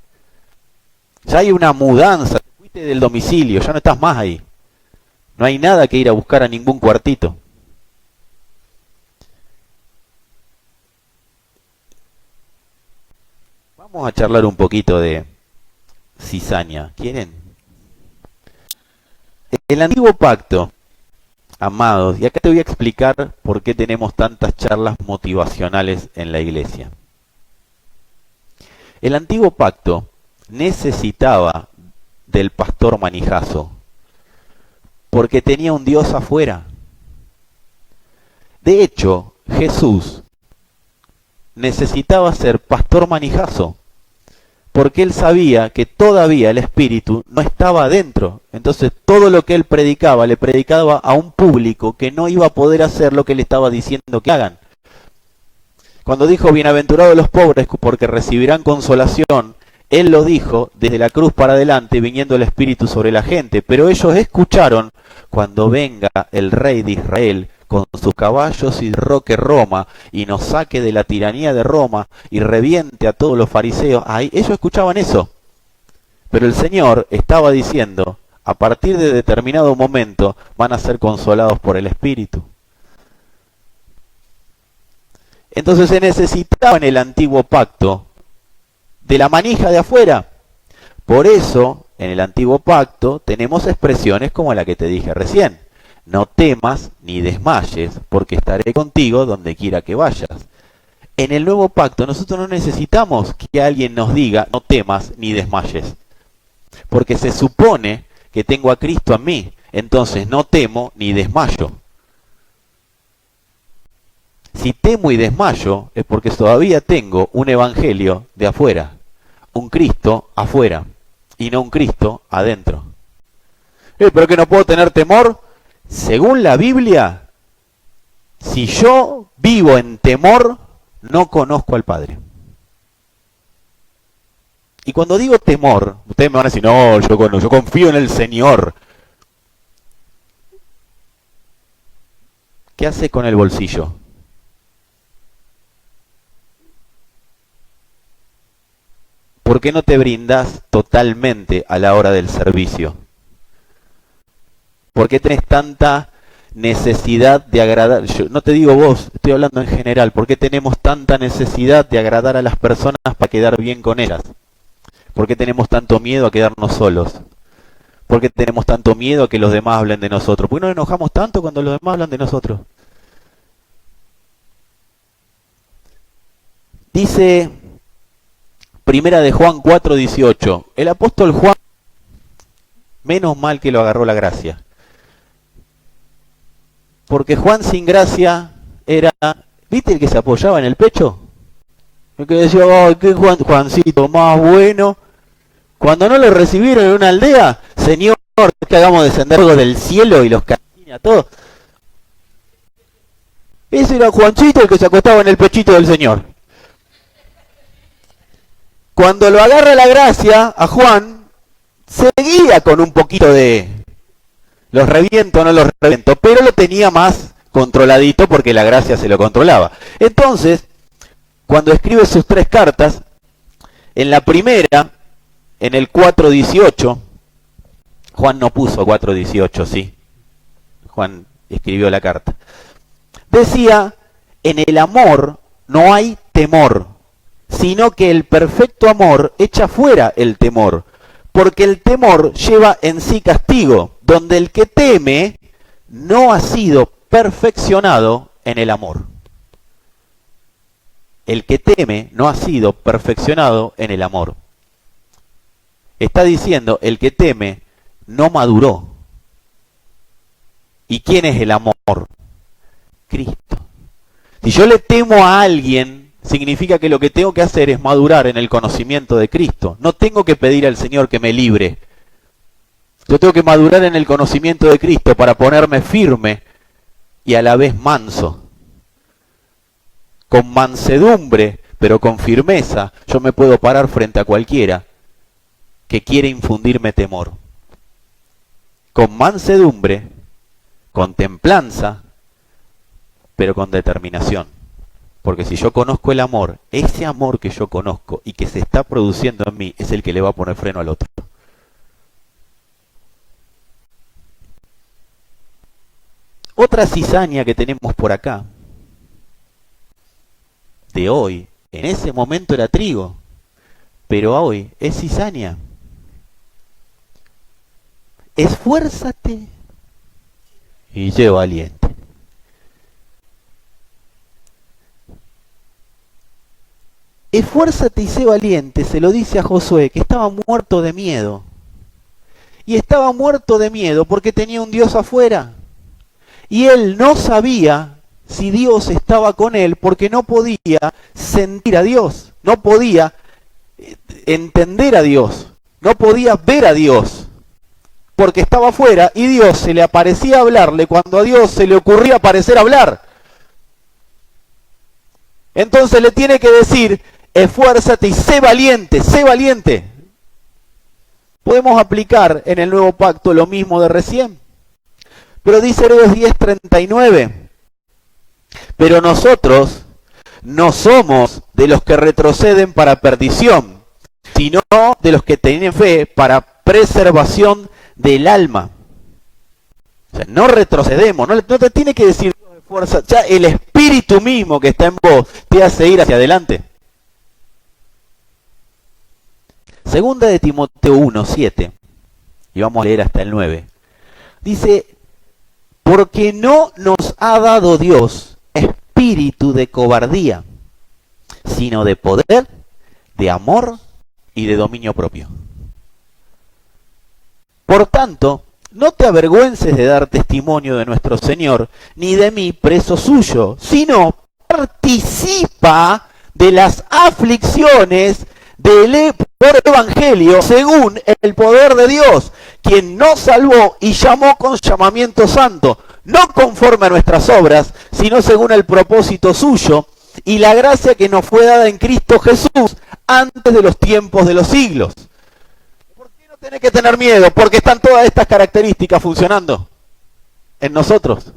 Ya hay una mudanza. Te fuiste del domicilio, ya no estás más ahí. No hay nada que ir a buscar a ningún cuartito. Vamos a charlar un poquito de cizaña. ¿Quieren? El antiguo pacto, amados, y acá te voy a explicar por qué tenemos tantas charlas motivacionales en la iglesia. El antiguo pacto necesitaba del pastor manijazo, porque tenía un Dios afuera. De hecho, Jesús necesitaba ser pastor manijazo, porque él sabía que todavía el Espíritu no estaba adentro. Entonces todo lo que él predicaba, le predicaba a un público que no iba a poder hacer lo que le estaba diciendo que hagan. Cuando dijo, bienaventurados los pobres porque recibirán consolación, él lo dijo desde la cruz para adelante, viniendo el Espíritu sobre la gente. Pero ellos escucharon, cuando venga el rey de Israel, con sus caballos y derroque Roma, y nos saque de la tiranía de Roma, y reviente a todos los fariseos. Ahí, ellos escuchaban eso. Pero el Señor estaba diciendo, a partir de determinado momento, van a ser consolados por el Espíritu. Entonces se necesitaba en el antiguo pacto de la manija de afuera. Por eso, en el antiguo pacto, tenemos expresiones como la que te dije recién. No temas ni desmayes, porque estaré contigo donde quiera que vayas. En el nuevo pacto nosotros no necesitamos que alguien nos diga no temas ni desmayes, porque se supone que tengo a Cristo en mí, entonces no temo ni desmayo. Si temo y desmayo es porque todavía tengo un evangelio de afuera, un Cristo afuera y no un Cristo adentro. ¿Pero que no puedo tener temor? Según la Biblia, si yo vivo en temor, no conozco al Padre. Y cuando digo temor, ustedes me van a decir, no, yo confío en el Señor. ¿Qué haces con el bolsillo? ¿Por qué no te brindás totalmente a la hora del servicio? ¿Por qué tenés tanta necesidad de agradar? Yo no te digo vos, estoy hablando en general. ¿Por qué tenemos tanta necesidad de agradar a las personas para quedar bien con ellas? ¿Por qué tenemos tanto miedo a quedarnos solos? ¿Por qué tenemos tanto miedo a que los demás hablen de nosotros? ¿Por qué nos enojamos tanto cuando los demás hablan de nosotros? Dice Primera de Juan 4:18. El apóstol Juan, menos mal que lo agarró la gracia. Porque Juan sin gracia era, ¿viste el que se apoyaba en el pecho? El que decía, ¡ay, qué Juancito más bueno! Cuando no lo recibieron en una aldea, Señor, que hagamos descender algo del cielo y los castigos a todos. Ese era Juancito el que se acostaba en el pechito del Señor. Cuando lo agarra la gracia, a Juan, seguía con un poquito de, los reviento, no los reviento, pero lo tenía más controladito porque la gracia se lo controlaba. Entonces, cuando escribe sus 3 cartas, en la primera, en el 4:18, Juan no puso 4:18, sí. Juan escribió la carta. Decía, en el amor no hay temor, sino que el perfecto amor echa fuera el temor, porque el temor lleva en sí castigo, donde el que teme no ha sido perfeccionado en el amor. El que teme no ha sido perfeccionado en el amor. Está diciendo, el que teme no maduró. ¿Y quién es el amor? Cristo. Si yo le temo a alguien, significa que lo que tengo que hacer es madurar en el conocimiento de Cristo. No tengo que pedir al Señor que me libre. Yo tengo que madurar en el conocimiento de Cristo para ponerme firme y a la vez manso. Con mansedumbre, pero con firmeza, yo me puedo parar frente a cualquiera que quiere infundirme temor. Con mansedumbre, con templanza, pero con determinación. Porque si yo conozco el amor, ese amor que yo conozco y que se está produciendo en mí es el que le va a poner freno al otro. Otra cizaña que tenemos por acá, de hoy, en ese momento era trigo, pero hoy es cizaña. Esfuérzate y sé valiente. Esfuérzate y sé valiente, se lo dice a Josué, que estaba muerto de miedo. Y estaba muerto de miedo porque tenía un Dios afuera. Y él no sabía si Dios estaba con él porque no podía sentir a Dios, no podía entender a Dios, no podía ver a Dios, porque estaba afuera y Dios se le aparecía a hablarle cuando a Dios se le ocurría aparecer a hablar. Entonces le tiene que decir, esfuérzate y sé valiente, sé valiente. Podemos aplicar en el nuevo pacto lo mismo de recién. Pero dice Hebreos 10:39, pero nosotros no somos de los que retroceden para perdición, sino de los que tienen fe para preservación del alma. O sea, no retrocedemos, no te tiene que decir fuerza, ya el espíritu mismo que está en vos te hace ir hacia adelante. Segunda de Timoteo 1:7, y vamos a leer hasta el 9, dice, porque no nos ha dado Dios espíritu de cobardía, sino de poder, de amor y de dominio propio. Por tanto, no te avergüences de dar testimonio de nuestro Señor, ni de mí, preso suyo, sino participa de las aflicciones por el Evangelio según el poder de Dios, quien nos salvó y llamó con llamamiento santo, no conforme a nuestras obras, sino según el propósito suyo y la gracia que nos fue dada en Cristo Jesús antes de los tiempos de los siglos. ¿Por qué no tenés que tener miedo? Porque están todas estas características funcionando en nosotros.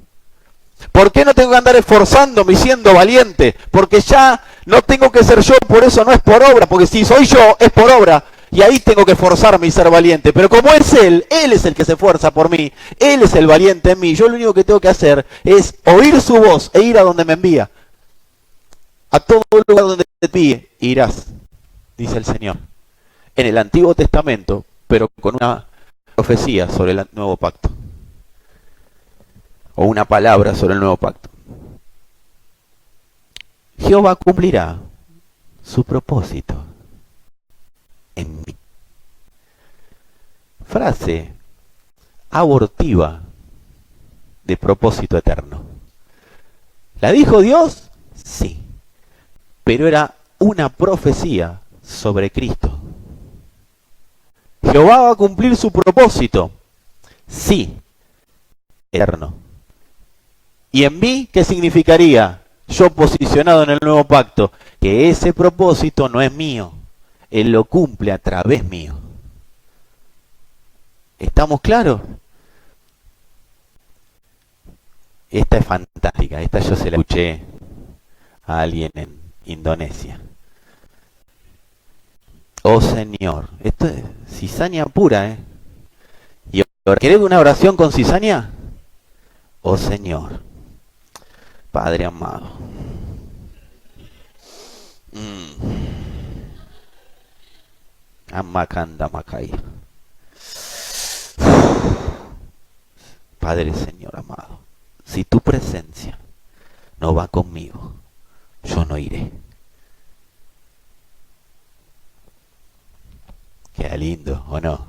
¿Por qué no tengo que andar esforzándome y siendo valiente? Porque ya no tengo que ser yo, por eso no es por obra, porque si soy yo es por obra. Y ahí tengo que esforzarme y ser valiente. Pero como es Él es el que se esfuerza por mí, Él es el valiente en mí. Yo lo único que tengo que hacer es oír su voz e ir a donde me envía. A todo lugar donde te pide, irás, dice el Señor. En el Antiguo Testamento, pero con una profecía sobre el nuevo pacto. O una palabra sobre el nuevo pacto. Jehová cumplirá su propósito en mí. Frase abortiva de propósito eterno. ¿La dijo Dios? Sí. Pero era una profecía sobre Cristo. ¿Jehová va a cumplir su propósito? Sí. Eterno. ¿Y en mí qué significaría? Yo posicionado en el nuevo pacto, que ese propósito no es mío. Él lo cumple a través mío. ¿Estamos claros? Esta es fantástica. Esta yo se la escuché a alguien en Indonesia. Oh Señor. Esto es cizaña pura, ¿eh? ¿Y querés una oración con cizaña? Oh Señor. Padre amado. Amakanda Macay. Padre Señor amado, si tu presencia no va conmigo, yo no iré. Queda lindo, ¿o no?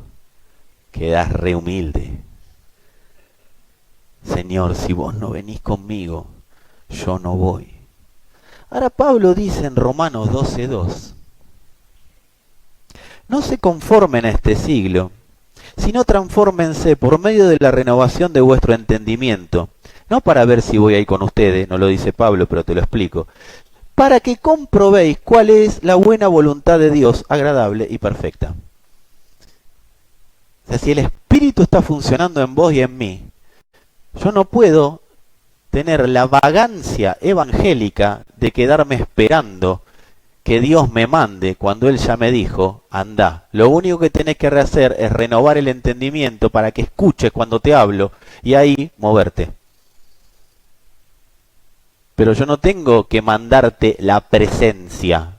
Quedas re humilde. Señor, si vos no venís conmigo, yo no voy. Ahora Pablo dice en Romanos 12:2, no se conformen a este siglo, sino transfórmense por medio de la renovación de vuestro entendimiento, no para ver si voy ahí con ustedes, no lo dice Pablo, pero te lo explico, para que comprobéis cuál es la buena voluntad de Dios, agradable y perfecta. O sea, si el Espíritu está funcionando en vos y en mí, yo no puedo tener la vagancia evangélica de quedarme esperando que Dios me mande cuando Él ya me dijo, anda. Lo único que tenés que hacer es renovar el entendimiento para que escuches cuando te hablo y ahí moverte. Pero yo no tengo que mandarte la presencia.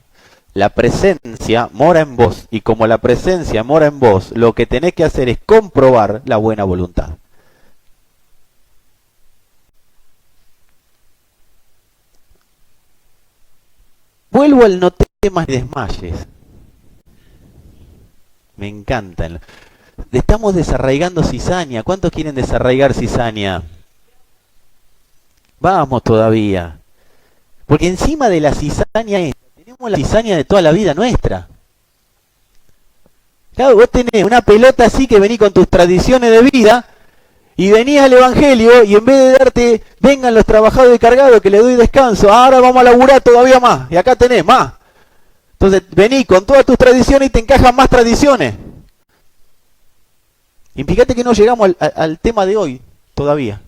La presencia mora en vos y como la presencia mora en vos, lo que tenés que hacer es comprobar la buena voluntad. Vuelvo al no temas ni desmayes. Me encantan. Estamos desarraigando cizaña. ¿Cuántos quieren desarraigar cizaña? Vamos todavía. Porque encima de la cizaña esta, tenemos la cizaña de toda la vida nuestra. Claro, vos tenés una pelota así que venís con tus tradiciones de vida y venís al Evangelio y en vez de darte, vengan los trabajados y cargados que le doy descanso, ahora vamos a laburar todavía más, y acá tenés más. Entonces venís con todas tus tradiciones y te encajan más tradiciones. Y fíjate que no llegamos al tema de hoy todavía.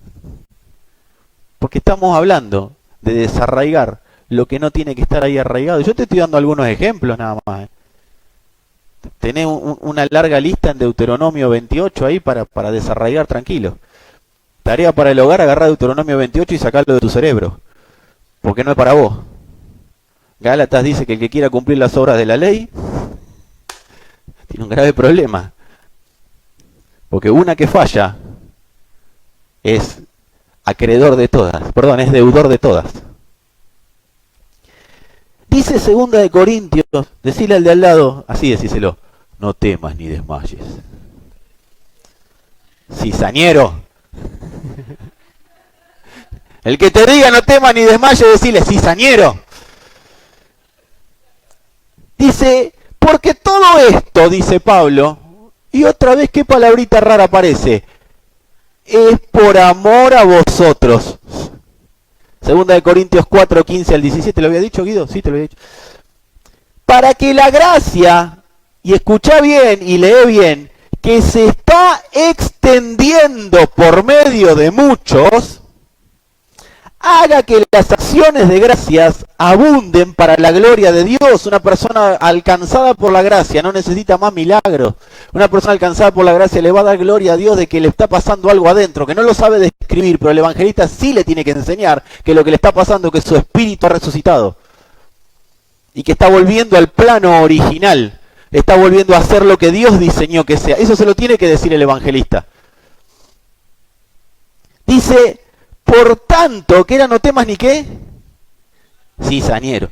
Porque estamos hablando de desarraigar lo que no tiene que estar ahí arraigado. Yo te estoy dando algunos ejemplos nada más. Tenés una larga lista en Deuteronomio 28 ahí para desarraigar tranquilo. Tarea para el hogar, agarrar Deuteronomio 28 y sacarlo de tu cerebro. Porque no es para vos. Gálatas dice que el que quiera cumplir las obras de la ley tiene un grave problema. Porque una que falla es acreedor de todas. Perdón, es deudor de todas. Dice 2 de Corintios, decile al de al lado, así decíselo, no temas ni desmayes. Cizañero. El que te diga no temas ni desmayes, decile cizañero. Dice, porque todo esto, dice Pablo, Y otra vez, ¿qué palabrita rara aparece? Es por amor a vosotros. Segunda de Corintios 4, 15 al 17. ¿Lo había dicho, Guido? Sí, te lo había dicho. Para que la gracia, y escucha bien y lee bien, que se está extendiendo por medio de muchos, haga que las acciones de gracias abunden para la gloria de Dios. Una persona alcanzada por la gracia no necesita más milagros. Una persona alcanzada por la gracia le va a dar gloria a Dios de que le está pasando algo adentro, que no lo sabe describir, pero el evangelista sí le tiene que enseñar que lo que le está pasando es que su espíritu ha resucitado. Y que está volviendo al plano original. Está volviendo a hacer lo que Dios diseñó que sea. Eso se lo tiene que decir el evangelista. Dice, por tanto, que era no temas ni qué. Cizañero.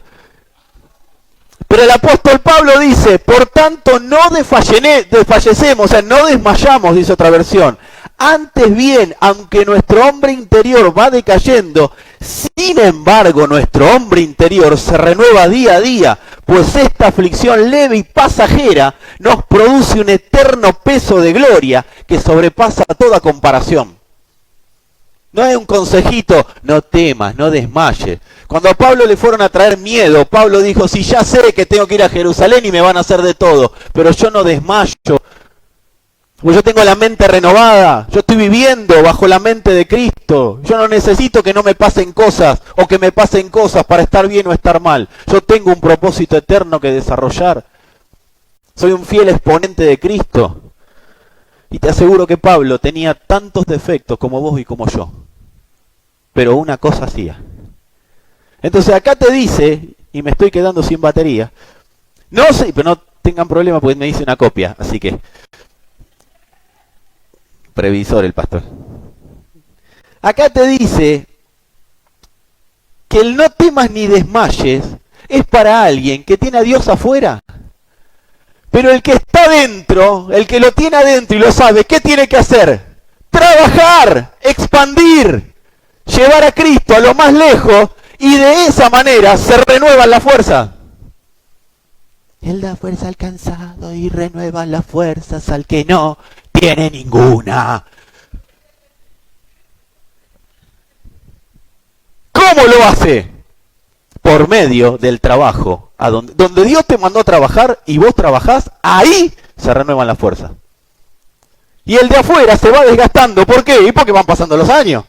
Pero el apóstol Pablo dice, por tanto no desfallecemos, o sea, no desmayamos, dice otra versión. Antes bien, aunque nuestro hombre interior va decayendo, sin embargo nuestro hombre interior se renueva día a día, pues esta aflicción leve y pasajera nos produce un eterno peso de gloria que sobrepasa toda comparación. No es un consejito, no temas, no desmayes. Cuando a Pablo le fueron a traer miedo, Pablo dijo, sí, ya sé que tengo que ir a Jerusalén y me van a hacer de todo, pero yo no desmayo. Porque yo tengo la mente renovada, yo estoy viviendo bajo la mente de Cristo. Yo no necesito que no me pasen cosas o que me pasen cosas para estar bien o estar mal. Yo tengo un propósito eterno que desarrollar. Soy un fiel exponente de Cristo. Y te aseguro que Pablo tenía tantos defectos como vos y como yo. Pero una cosa hacía. Entonces acá te dice, y me estoy quedando sin batería, no sé, pero no tengan problema porque me dice una copia, así que... Previsor el pastor. Acá te dice que el no temas ni desmayes es para alguien que tiene a Dios afuera. Pero el que está dentro, el que lo tiene adentro y lo sabe, ¿qué tiene que hacer? Trabajar, expandir, llevar a Cristo a lo más lejos y de esa manera se renuevan las fuerzas. Él da fuerza al cansado y renueva las fuerzas al que no tiene ninguna. ¿Cómo lo hace? Por medio del trabajo. Donde Dios te mandó a trabajar y vos trabajás, ahí se renuevan las fuerzas. Y el de afuera se va desgastando. ¿Por qué? Porque van pasando los años.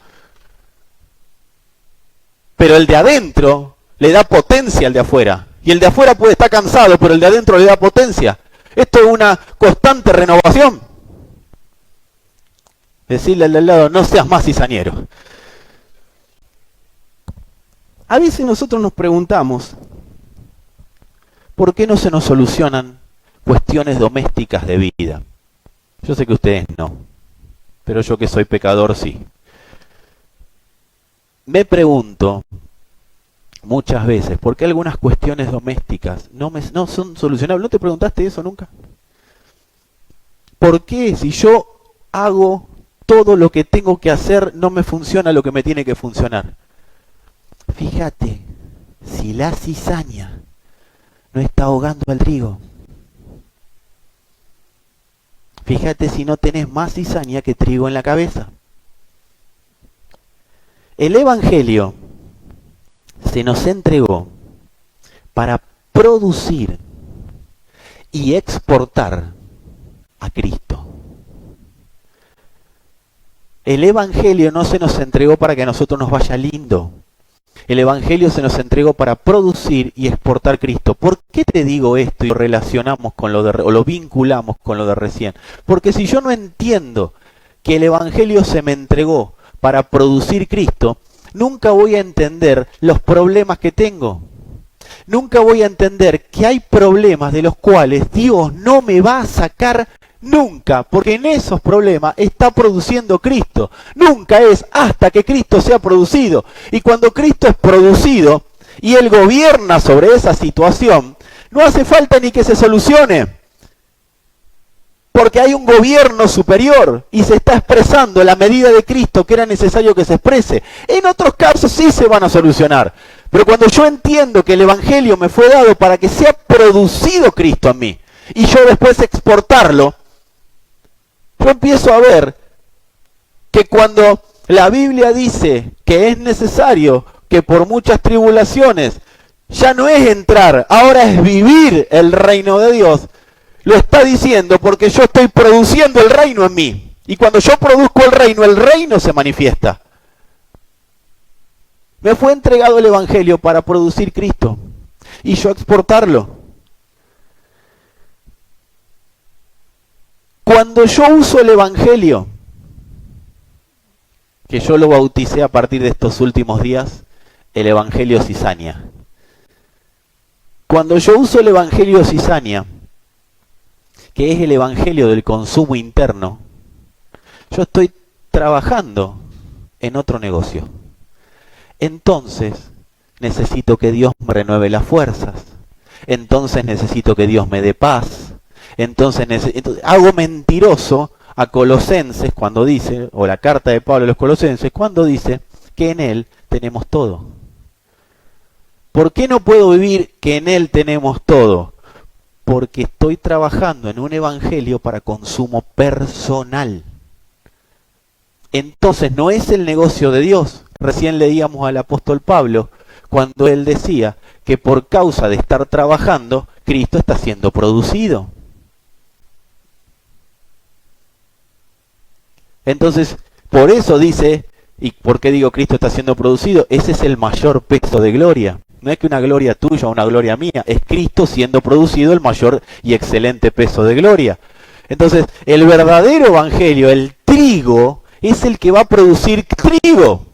Pero el de adentro le da potencia al de afuera. Y el de afuera puede estar cansado, pero el de adentro le da potencia. Esto es una constante renovación. Decirle al de al lado, no seas más cizañero. A veces nosotros nos preguntamos, ¿por qué no se nos solucionan cuestiones domésticas de vida? Yo sé que ustedes no, pero yo que soy pecador sí. Me pregunto muchas veces, ¿por qué algunas cuestiones domésticas no son solucionables? ¿No te preguntaste eso nunca? ¿Por qué si yo hago todo lo que tengo que hacer, no me funciona lo que me tiene que funcionar? Fíjate, si la cizaña no está ahogando al trigo. Fíjate si no tenés más cizaña que trigo en la cabeza. El Evangelio se nos entregó para producir y exportar a Cristo. El Evangelio no se nos entregó para que a nosotros nos vaya lindo. El Evangelio se nos entregó para producir y exportar Cristo. ¿Por qué te digo esto y lo relacionamos con o lo vinculamos con lo de recién? Porque si yo no entiendo que el Evangelio se me entregó para producir Cristo, nunca voy a entender los problemas que tengo. Nunca voy a entender que hay problemas de los cuales Dios no me va a sacar nunca, porque en esos problemas está produciendo Cristo. Nunca es hasta que Cristo sea producido. Y cuando Cristo es producido y Él gobierna sobre esa situación, no hace falta ni que se solucione. Porque hay un gobierno superior y se está expresando la medida de Cristo que era necesario que se exprese. En otros casos sí se van a solucionar. Pero cuando yo entiendo que el Evangelio me fue dado para que sea producido Cristo en mí y yo después exportarlo, yo empiezo a ver que cuando la Biblia dice que es necesario que por muchas tribulaciones ya no es entrar, ahora es vivir el reino de Dios, lo está diciendo porque yo estoy produciendo el reino en mí. Y cuando yo produzco el reino se manifiesta. Me fue entregado el Evangelio para producir Cristo y yo exportarlo. Cuando yo uso el Evangelio, que yo lo bauticé a partir de estos últimos días, el Evangelio Cizaña. Cuando yo uso el Evangelio Cizaña, que es el Evangelio del consumo interno, yo estoy trabajando en otro negocio. Entonces, necesito que Dios me renueve las fuerzas. Entonces necesito que Dios me dé paz. Entonces hago mentiroso a Colosenses cuando dice, o la carta de Pablo a los Colosenses, cuando dice que en Él tenemos todo. ¿Por qué no puedo vivir que en Él tenemos todo? Porque estoy trabajando en un evangelio para consumo personal. Entonces no es el negocio de Dios. Recién leíamos al apóstol Pablo cuando él decía que por causa de estar trabajando, Cristo está siendo producido. Entonces, por eso dice, ¿y por qué digo Cristo está siendo producido? Ese es el mayor peso de gloria. No es que una gloria tuya o una gloria mía, es Cristo siendo producido el mayor y excelente peso de gloria. Entonces, el verdadero evangelio, el trigo, es el que va a producir trigo.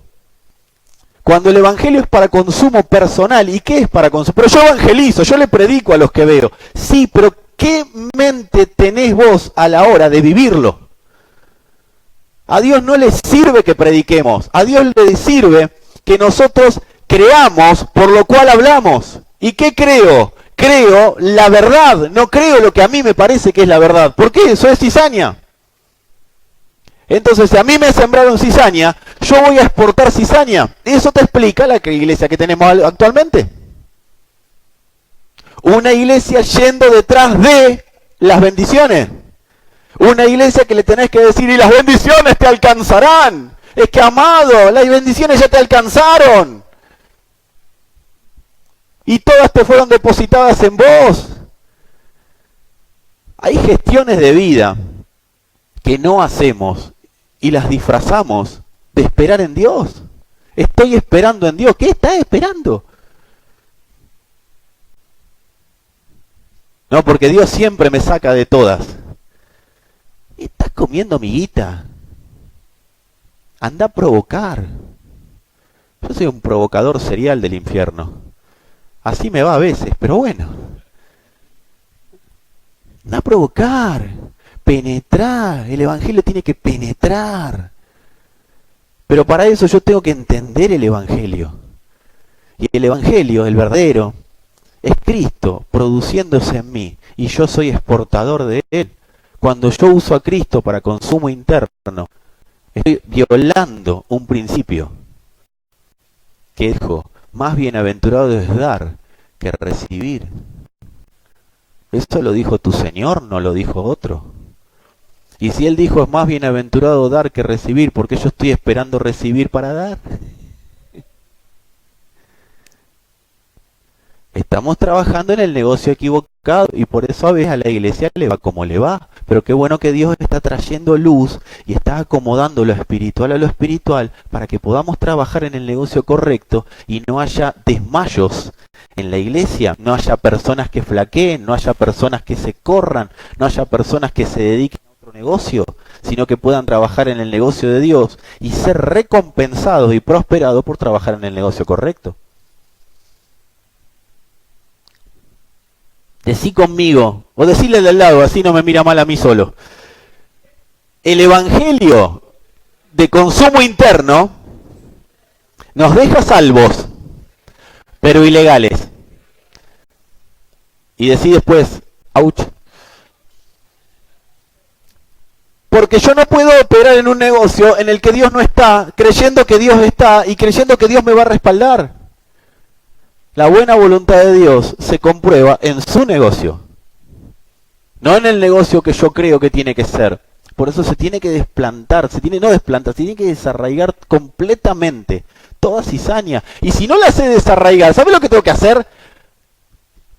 Cuando el evangelio es para consumo personal, ¿y qué es para consumo? Pero yo evangelizo, yo le predico a los que veo. Sí, pero ¿qué mente tenés vos a la hora de vivirlo? A Dios no le sirve que prediquemos, a Dios le sirve que nosotros creamos por lo cual hablamos. ¿Y qué creo? Creo la verdad, no creo lo que a mí me parece que es la verdad. ¿Por qué? Eso es cizaña. Entonces, si a mí me sembraron cizaña, yo voy a exportar cizaña. Eso te explica la iglesia que tenemos actualmente. Una iglesia yendo detrás de las bendiciones. Una iglesia que le tenés que decir, y las bendiciones te alcanzarán. Es que, amado, las bendiciones ya te alcanzaron. Y todas te fueron depositadas en vos. Hay gestiones de vida que no hacemos y las disfrazamos de esperar en Dios. Estoy esperando en Dios. ¿Qué estás esperando? No, porque Dios siempre me saca de todas. Estás comiendo miguita. Anda a provocar. Yo soy un provocador serial del infierno. Así me va a veces, pero bueno. Anda a provocar. Penetrar. El evangelio tiene que penetrar. Pero para eso yo tengo que entender el evangelio. Y el evangelio, el verdadero, es Cristo produciéndose en mí. Y yo soy exportador de Él. Cuando yo uso a Cristo para consumo interno, estoy violando un principio que dijo, más bienaventurado es dar que recibir. Eso lo dijo tu Señor, no lo dijo otro. Y si Él dijo, es más bienaventurado dar que recibir, ¿por qué yo estoy esperando recibir para dar? Estamos trabajando en el negocio equivocado y por eso a veces a la iglesia le va como le va. Pero qué bueno que Dios está trayendo luz y está acomodando lo espiritual a lo espiritual para que podamos trabajar en el negocio correcto y no haya desmayos en la iglesia, no haya personas que flaqueen, no haya personas que se corran, no haya personas que se dediquen a otro negocio, sino que puedan trabajar en el negocio de Dios y ser recompensados y prosperados por trabajar en el negocio correcto. Decí conmigo, o decirle del lado, así no me mira mal a mí solo. El evangelio de consumo interno nos deja salvos, pero ilegales. Y decí después, ouch. Porque yo no puedo operar en un negocio en el que Dios no está, creyendo que Dios está y creyendo que Dios me va a respaldar. La buena voluntad de Dios se comprueba en su negocio, no en el negocio que yo creo que tiene que ser. Por eso se tiene que desplantar, se tiene que desarraigar completamente toda cizaña. Y si no la sé desarraigar, ¿sabe lo que tengo que hacer?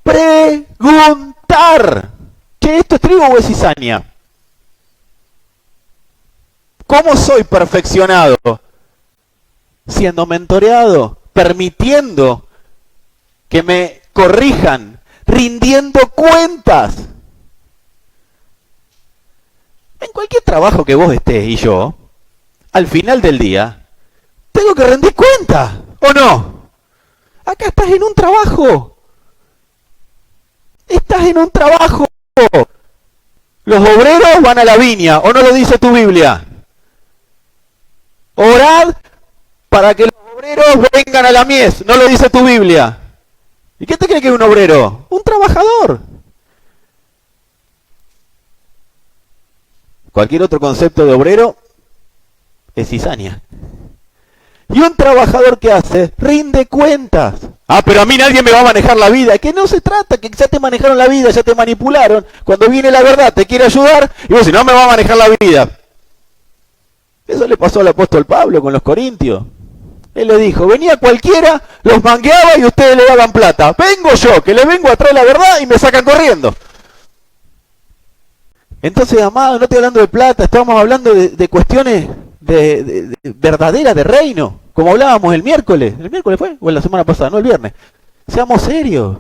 Preguntar. ¿Che, esto es trigo o es cizaña? ¿Cómo soy perfeccionado? Siendo mentoreado, permitiendo que me corrijan, rindiendo cuentas. En cualquier trabajo que vos estés y yo, al final del día, tengo que rendir cuentas, ¿o no? Acá estás en un trabajo. Estás en un trabajo. Los obreros van a la viña, ¿o no lo dice tu Biblia? Orad para que los obreros vengan a la mies, ¿no lo dice tu Biblia? ¿Y qué te cree que es un obrero? Un trabajador. Cualquier otro concepto de obrero es cizaña. Y un trabajador que hace, rinde cuentas. Ah, pero a mí nadie me va a manejar la vida. Que no se trata, que ya te manejaron la vida, ya te manipularon. Cuando viene la verdad, te quiere ayudar, y vos decís, no me va a manejar la vida. Eso le pasó al apóstol Pablo con los corintios. Él le dijo, venía cualquiera, los mangueaba y ustedes le daban plata. Vengo yo, que le vengo a traer la verdad y me sacan corriendo. Entonces, amado, no estoy hablando de plata, estamos hablando de cuestiones de verdaderas de reino. Como hablábamos el miércoles fue, o la semana pasada, no el viernes. Seamos serios.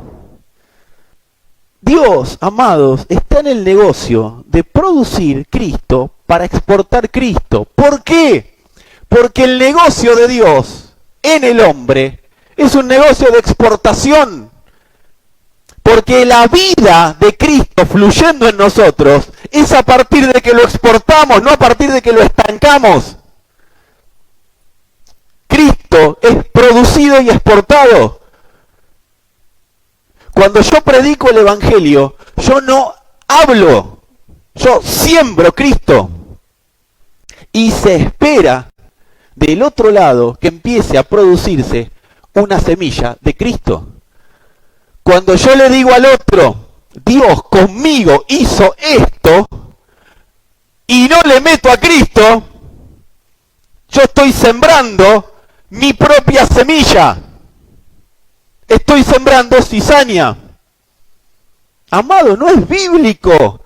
Dios, amados, está en el negocio de producir Cristo para exportar Cristo. ¿Por qué? Porque el negocio de Dios en el hombre es un negocio de exportación. Porque la vida de Cristo fluyendo en nosotros es a partir de que lo exportamos, no a partir de que lo estancamos. Cristo es producido y exportado. Cuando yo predico el Evangelio, yo no hablo, yo siembro Cristo. Y se espera del otro lado que empiece a producirse una semilla de Cristo. Cuando yo le digo al otro, Dios conmigo hizo esto, y no le meto a Cristo, yo estoy sembrando mi propia semilla. Estoy sembrando cizaña. Amado, no es bíblico.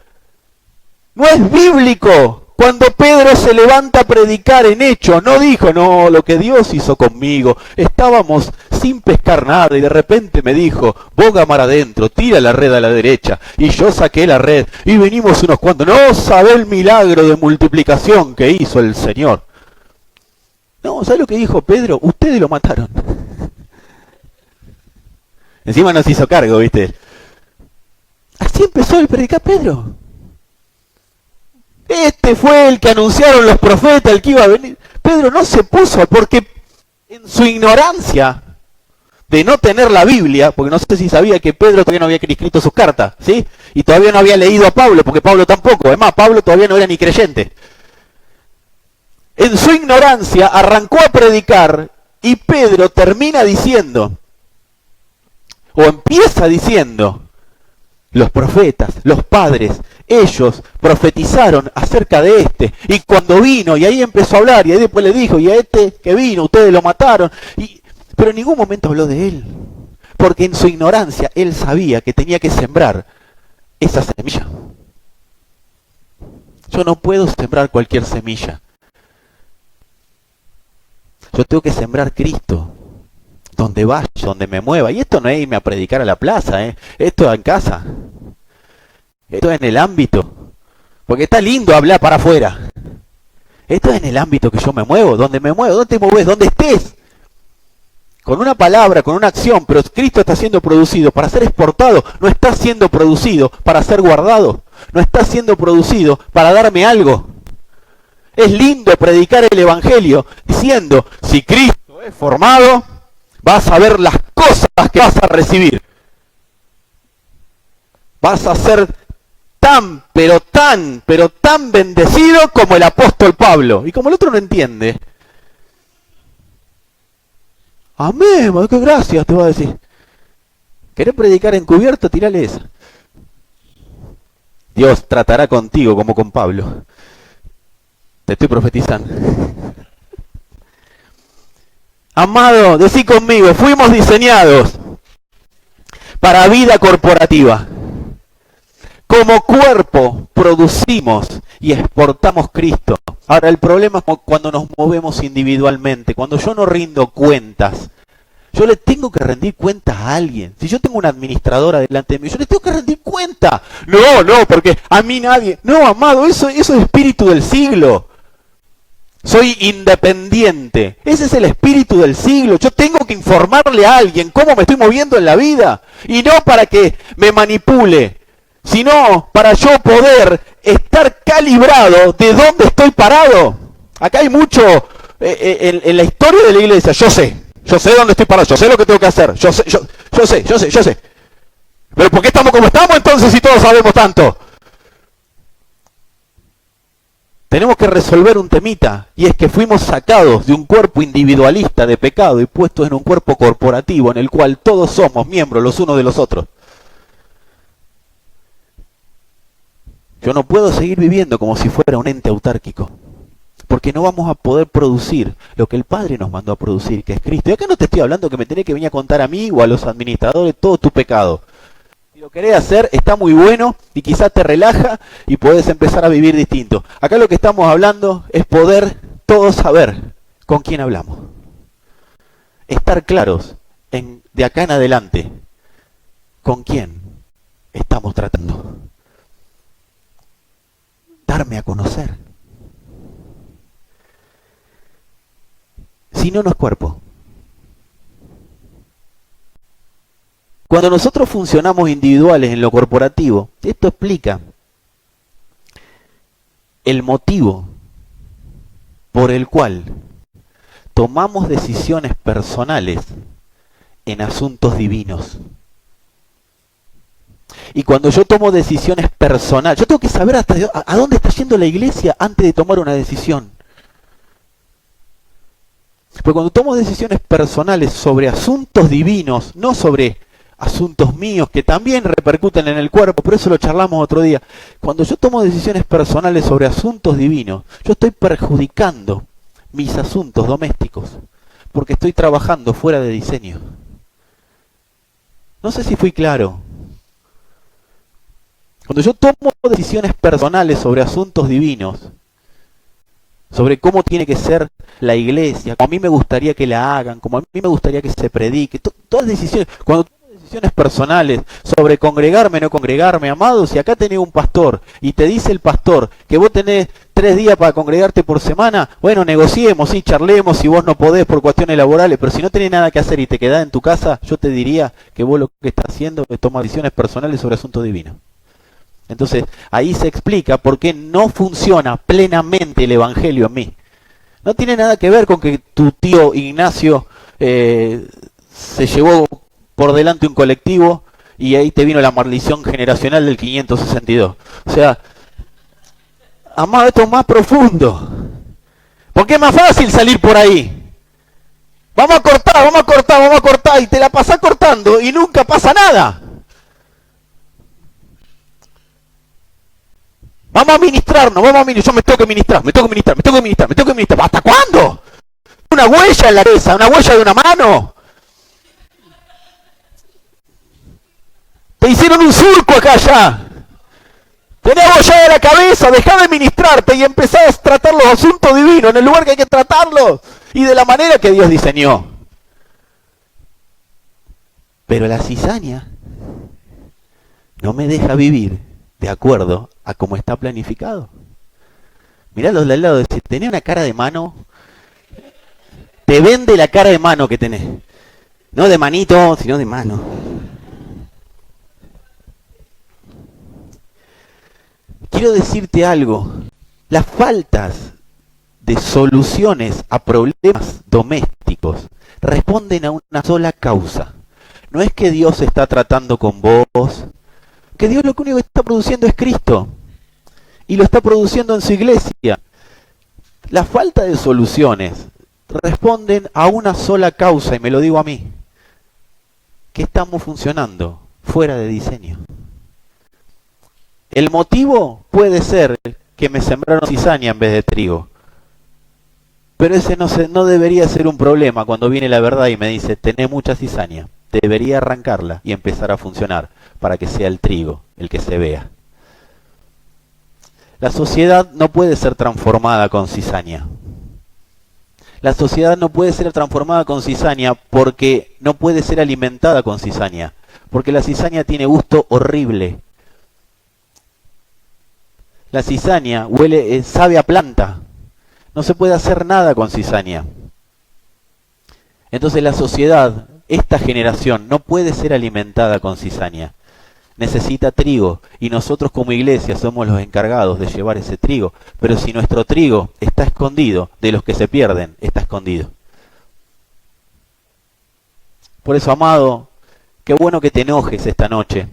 No es bíblico. Cuando Pedro se levanta a predicar en Hechos, no dijo, no, lo que Dios hizo conmigo. Estábamos sin pescar nada y de repente me dijo, boga mar adentro, tira la red a la derecha. Y yo saqué la red y venimos unos cuantos. No sabe el milagro de multiplicación que hizo el Señor. No, ¿sabe lo que dijo Pedro? Ustedes lo mataron. Encima nos hizo cargo, ¿viste? Así empezó el predicar Pedro. Este fue el que anunciaron los profetas, el que iba a venir. Pedro no se puso porque en su ignorancia de no tener la Biblia, porque no sé si sabía que Pedro todavía no había escrito sus cartas, ¿sí? Y todavía no había leído a Pablo, porque Pablo tampoco. Además, Pablo todavía no era ni creyente. En su ignorancia arrancó a predicar y Pedro termina diciendo, o empieza diciendo, los profetas, los padres, ellos profetizaron acerca de este. Y cuando vino, y ahí empezó a hablar, y ahí después le dijo, y a este que vino, ustedes lo mataron. Pero en ningún momento habló de él. Porque en su ignorancia, él sabía que tenía que sembrar esa semilla. Yo no puedo sembrar cualquier semilla. Yo tengo que sembrar Cristo. Donde vaya, donde me mueva. Y esto no es irme a predicar a la plaza, esto es en casa. Esto es en el ámbito. Porque está lindo hablar para afuera. Esto es en el ámbito que yo me muevo. Donde me muevo, ¿dónde te mueves? ¿Dónde estés? Con una palabra, con una acción. Pero Cristo está siendo producido para ser exportado. No está siendo producido para ser guardado. No está siendo producido para darme algo. Es lindo predicar el Evangelio diciendo, si Cristo es formado, vas a ver las cosas que vas a recibir. Vas a ser tan, pero tan bendecido como el apóstol Pablo. Y como el otro no entiende, amén, qué gracias te va a decir. ¿Querés predicar encubierto? Tírale esa. Dios tratará contigo como con Pablo. Te estoy profetizando. Amado, decí conmigo, fuimos diseñados para vida corporativa. Como cuerpo producimos y exportamos Cristo. Ahora, el problema es cuando nos movemos individualmente, cuando yo no rindo cuentas. Yo le tengo que rendir cuentas a alguien. Si yo tengo una administradora delante de mí, yo le tengo que rendir cuenta. No, porque a mí nadie. No, amado, eso es espíritu del siglo. Soy independiente. Ese es el espíritu del siglo. Yo tengo que informarle a alguien cómo me estoy moviendo en la vida. Y no para que me manipule, sino para yo poder estar calibrado de dónde estoy parado. Acá hay mucho en la historia de la iglesia. Yo sé dónde estoy parado, yo sé lo que tengo que hacer, yo sé. Pero ¿por qué estamos como estamos entonces si todos sabemos tanto? Tenemos que resolver un temita, y es que fuimos sacados de un cuerpo individualista de pecado y puestos en un cuerpo corporativo en el cual todos somos miembros los unos de los otros. Yo no puedo seguir viviendo como si fuera un ente autárquico, porque no vamos a poder producir lo que el Padre nos mandó a producir, que es Cristo. Y acá no te estoy hablando que me tenés que venir a contar a mí o a los administradores todo tu pecado. Si lo querés hacer, está muy bueno y quizás te relaja y podés empezar a vivir distinto. Acá lo que estamos hablando es poder todos saber con quién hablamos. Estar claros de acá en adelante con quién estamos tratando. Darme a conocer. Si no, no es cuerpo. Cuando nosotros funcionamos individuales en lo corporativo, esto explica el motivo por el cual tomamos decisiones personales en asuntos divinos. Y cuando yo tomo decisiones personales, yo tengo que saber hasta a dónde está yendo la iglesia antes de tomar una decisión. Porque cuando tomo decisiones personales sobre asuntos divinos, no sobre asuntos míos que también repercuten en el cuerpo, por eso lo charlamos otro día. Cuando yo tomo decisiones personales sobre asuntos divinos, yo estoy perjudicando mis asuntos domésticos, porque estoy trabajando fuera de diseño. No sé si fui claro. Cuando yo tomo decisiones personales sobre asuntos divinos, sobre cómo tiene que ser la iglesia, como a mí me gustaría que la hagan, como a mí me gustaría que se predique, todas decisiones, cuando tomo decisiones personales sobre congregarme o no congregarme, amado, si acá tenés un pastor y te dice el pastor que vos tenés 3 días para congregarte por semana, bueno, negociemos, sí, charlemos si vos no podés por cuestiones laborales, pero si no tenés nada que hacer y te quedás en tu casa, yo te diría que vos lo que estás haciendo es tomar decisiones personales sobre asuntos divinos. Entonces, ahí se explica por qué no funciona plenamente el evangelio en mí. No tiene nada que ver con que tu tío Ignacio se llevó por delante un colectivo y ahí te vino la maldición generacional del 562. O sea, amado, esto es más profundo. Porque es más fácil salir por ahí. Vamos a cortar, y te la pasás cortando y nunca pasa nada. Vamos a ministrarnos, yo me tengo que ministrar. ¿Hasta cuándo? Una huella en la cabeza, una huella de una mano. Te hicieron un surco acá ya. Tenés bollada de la cabeza, dejá de ministrarte y empezá a tratar los asuntos divinos en el lugar que hay que tratarlos y de la manera que Dios diseñó. Pero la cizaña no me deja vivir de acuerdo a cómo está planificado. Mirá los de al lado, si tenés una cara de mano, te vende la cara de mano que tenés. No de manito, sino de mano. Quiero decirte algo. Las faltas de soluciones a problemas domésticos responden a una sola causa. No es que Dios está tratando con vos, que Dios lo único que está produciendo es Cristo. Y lo está produciendo en su iglesia. La falta de soluciones responden a una sola causa, y me lo digo a mí, que estamos funcionando fuera de diseño. El motivo puede ser que me sembraron cizaña en vez de trigo, Pero ese no debería ser un problema cuando viene la verdad y me dice, tenés mucha cizaña. Debería arrancarla y empezar a funcionar para que sea el trigo el que se vea. La sociedad no puede ser transformada con cizaña. La sociedad no puede ser transformada con cizaña porque no puede ser alimentada con cizaña. Porque la cizaña tiene gusto horrible. La cizaña huele, sabe a planta. No se puede hacer nada con cizaña. Entonces la sociedad, esta generación, no puede ser alimentada con cizaña. Necesita trigo y nosotros como iglesia somos los encargados de llevar ese trigo. Pero si nuestro trigo está escondido, de los que se pierden, está escondido. Por eso, amado, qué bueno que te enojes esta noche,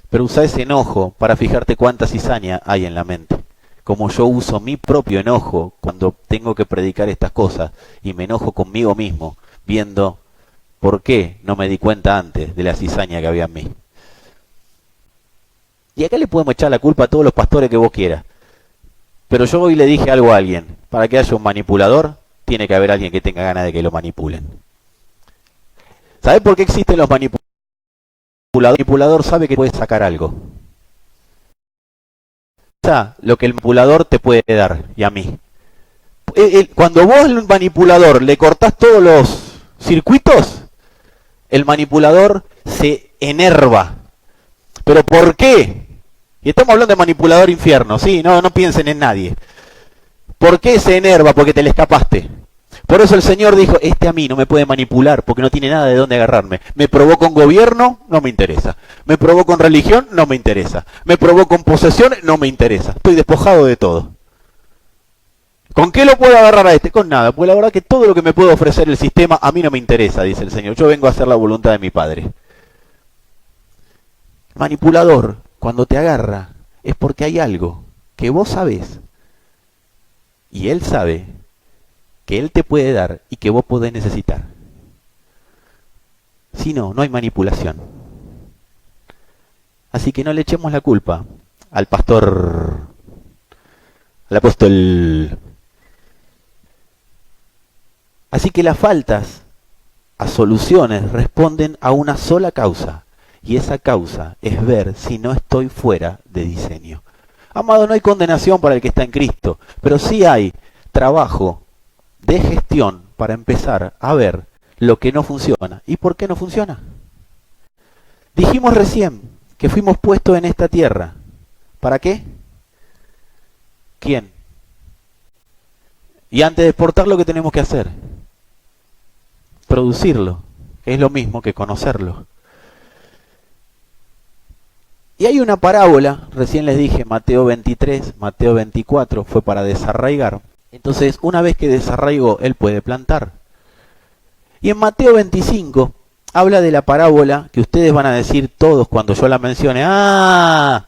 pero usa ese enojo para fijarte cuánta cizaña hay en la mente. Como yo uso mi propio enojo cuando tengo que predicar estas cosas y me enojo conmigo mismo, viendo por qué no me di cuenta antes de la cizaña que había en mí. Y acá le podemos echar la culpa a todos los pastores que vos quieras. Pero yo hoy le dije algo a alguien. Para que haya un manipulador, tiene que haber alguien que tenga ganas de que lo manipulen. ¿Sabés por qué existen los manipuladores? El manipulador sabe que puede sacar algo. Lo que el manipulador te puede dar, y a mí. Cuando vos al manipulador le cortás todos los circuitos, el manipulador se enerva. ¿Pero por qué? Y estamos hablando de manipulador infierno, ¿sí? No piensen en nadie. ¿Por qué se enerva? Porque te le escapaste. Por eso el Señor dijo, este a mí no me puede manipular porque no tiene nada de dónde agarrarme. Me probó con gobierno, no me interesa. Me probó con religión, no me interesa. Me probó con posesiones, no me interesa. Estoy despojado de todo. ¿Con qué lo puedo agarrar a este? Con nada, porque la verdad que todo lo que me puede ofrecer el sistema a mí no me interesa, dice el Señor. Yo vengo a hacer la voluntad de mi Padre. Manipulador, cuando te agarra, es porque hay algo que vos sabés y él sabe que él te puede dar y que vos podés necesitar. Si no, no hay manipulación. Así que no le echemos la culpa al pastor, al apóstol. Así que las faltas a soluciones responden a una sola causa. Y esa causa es ver si no estoy fuera de diseño. Amado, no hay condenación para el que está en Cristo, pero sí hay trabajo de gestión para empezar a ver lo que no funciona. ¿Y por qué no funciona? Dijimos recién que fuimos puestos en esta tierra. ¿Para qué? ¿Quién? Y antes de exportar, lo que tenemos que hacer, producirlo. Es lo mismo que conocerlo. Y hay una parábola, recién les dije, Mateo 23, Mateo 24, fue para desarraigar. Entonces, una vez que desarraigó, él puede plantar. Y en Mateo 25, habla de la parábola que ustedes van a decir todos cuando yo la mencione. La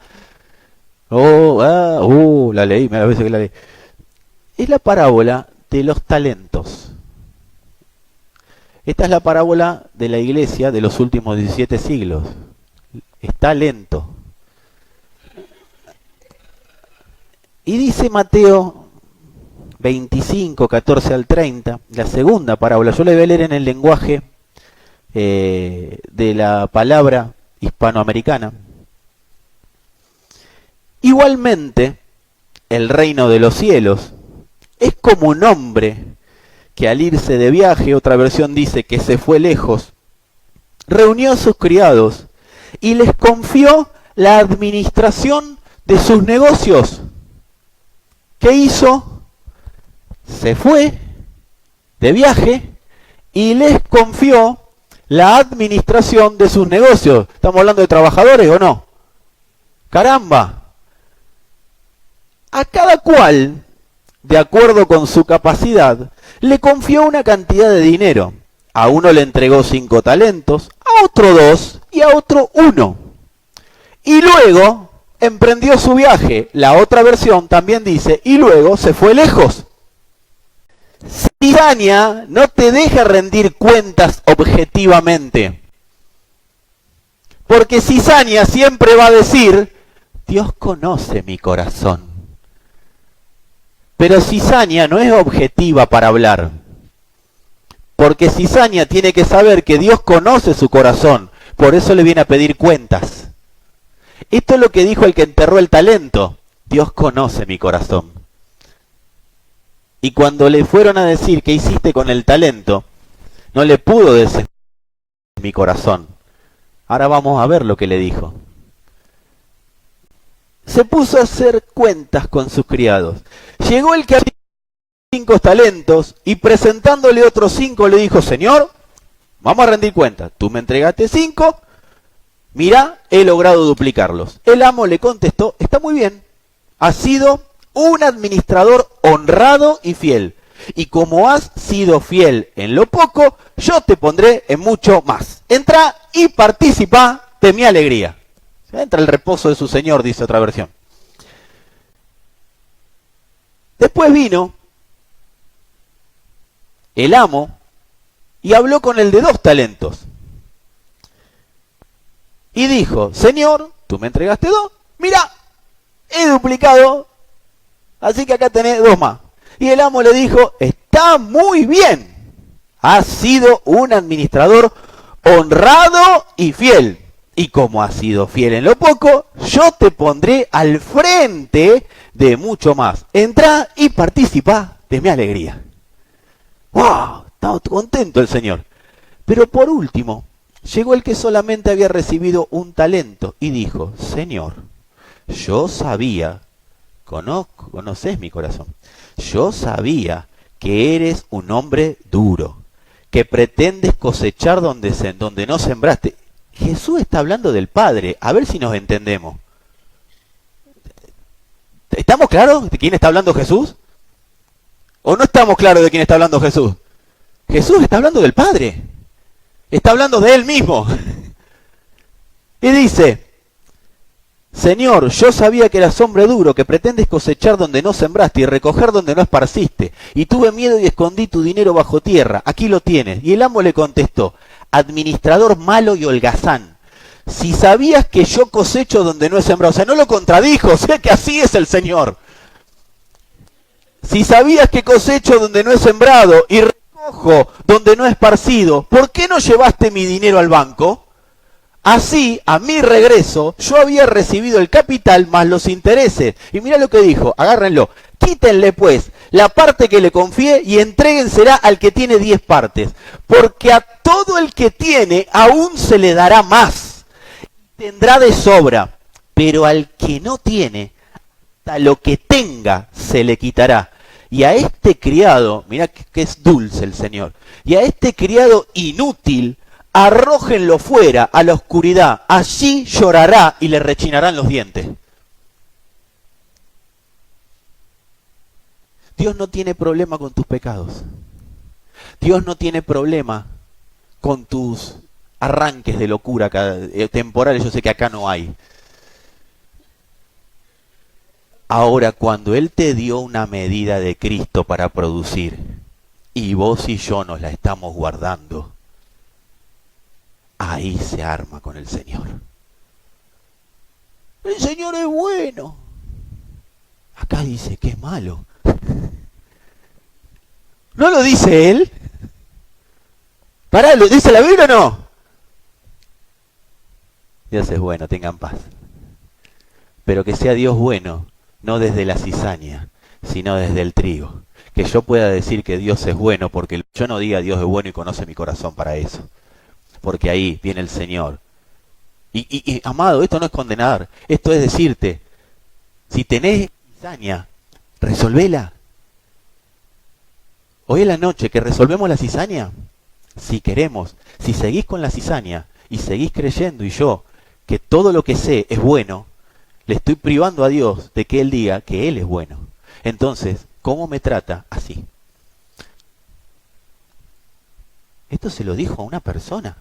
leí, me la veces que la leí. Es la parábola de los talentos. Esta es la parábola de la iglesia de los últimos 17 siglos. Está lento. Y dice Mateo 25, 14 al 30, la segunda parábola. Yo le voy a leer en el lenguaje de la palabra hispanoamericana. Igualmente, el reino de los cielos es como un hombre que al irse de viaje, otra versión dice que se fue lejos, reunió a sus criados y les confió la administración de sus negocios. ¿Qué hizo? Se fue de viaje y les confió la administración de sus negocios. ¿Estamos hablando de trabajadores o no? ¡Caramba! A cada cual, de acuerdo con su capacidad, le confió una cantidad de dinero. A uno le entregó 5 talentos, a otro 2 y a otro 1. Y luego emprendió su viaje. La otra versión también dice, y luego se fue lejos. Cizaña no te deja rendir cuentas objetivamente. Porque cizaña siempre va a decir, Dios conoce mi corazón. Pero cizaña no es objetiva para hablar. Porque cizaña tiene que saber que Dios conoce su corazón. Por eso le viene a pedir cuentas. Esto es lo que dijo el que enterró el talento. Dios conoce mi corazón. Y cuando le fueron a decir qué hiciste con el talento, no le pudo decir mi corazón. Ahora vamos a ver lo que le dijo. Se puso a hacer cuentas con sus criados. Llegó el que había 5 talentos y presentándole otros 5 le dijo, Señor, vamos a rendir cuentas. Tú me entregaste 5, mirá, he logrado duplicarlos. El amo le contestó, está muy bien, has sido un administrador honrado y fiel. Y como has sido fiel en lo poco, yo te pondré en mucho más. Entra y participa de mi alegría. Entra el reposo de su Señor, dice otra versión. Después vino el amo y habló con el de 2 talentos. Y dijo, Señor, tú me entregaste 2, mira, he duplicado, así que acá tenés 2 más. Y el amo le dijo, está muy bien, has sido un administrador honrado y fiel. Y como has sido fiel en lo poco, yo te pondré al frente de mucho más. Entrá y participa de mi alegría. ¡Wow! Estaba contento el Señor. Pero por último, llegó el que solamente había recibido un talento y dijo, Señor, yo sabía, conoces mi corazón, yo sabía que eres un hombre duro, que pretendes cosechar donde no sembraste. Jesús está hablando del Padre, a ver si nos entendemos. ¿Estamos claros de quién está hablando Jesús? ¿O no estamos claros de quién está hablando Jesús? Jesús está hablando del Padre. Está hablando de Él mismo. Y dice, Señor, yo sabía que eras hombre duro, que pretendes cosechar donde no sembraste y recoger donde no esparciste. Y tuve miedo y escondí tu dinero bajo tierra. Aquí lo tienes. Y el amo le contestó, administrador malo y holgazán. Si sabías que yo cosecho donde no he sembrado. O sea, no lo contradijo, o sea que así es el Señor. Si sabías que cosecho donde no he sembrado y recojo donde no he esparcido, ¿por qué no llevaste mi dinero al banco? Así, a mi regreso, yo había recibido el capital más los intereses. Y mira lo que dijo, agárrenlo. Quítenle pues la parte que le confié y entréguensela al que tiene 10 partes. Porque a todo el que tiene aún se le dará más. Tendrá de sobra. Pero al que no tiene, hasta lo que tenga se le quitará. Y a este criado, mira que es dulce el Señor, y a este criado inútil, arrójenlo fuera a la oscuridad, allí llorará y le rechinarán los dientes. Dios no tiene problema con tus pecados. Dios no tiene problema con tus arranques de locura temporales, yo sé que acá no hay. Ahora, cuando Él te dio una medida de Cristo para producir, y vos y yo nos la estamos guardando, ahí se arma con el Señor. El Señor es bueno. Acá dice que es malo. ¿No lo dice Él? Pará, ¿lo dice la Biblia o no? Dios es bueno, tengan paz. Pero que sea Dios bueno, no desde la cizaña, sino desde el trigo. Que yo pueda decir que Dios es bueno, porque yo no diga Dios es bueno y conoce mi corazón para eso. Porque ahí viene el Señor. Y amado, esto no es condenar, esto es decirte, si tenés cizaña, resolvela. Hoy en la noche que resolvemos la cizaña, si queremos, si seguís con la cizaña y seguís creyendo y yo, que todo lo que sé es bueno, le estoy privando a Dios de que Él diga que Él es bueno. Entonces, ¿cómo me trata? Así. Esto se lo dijo a una persona.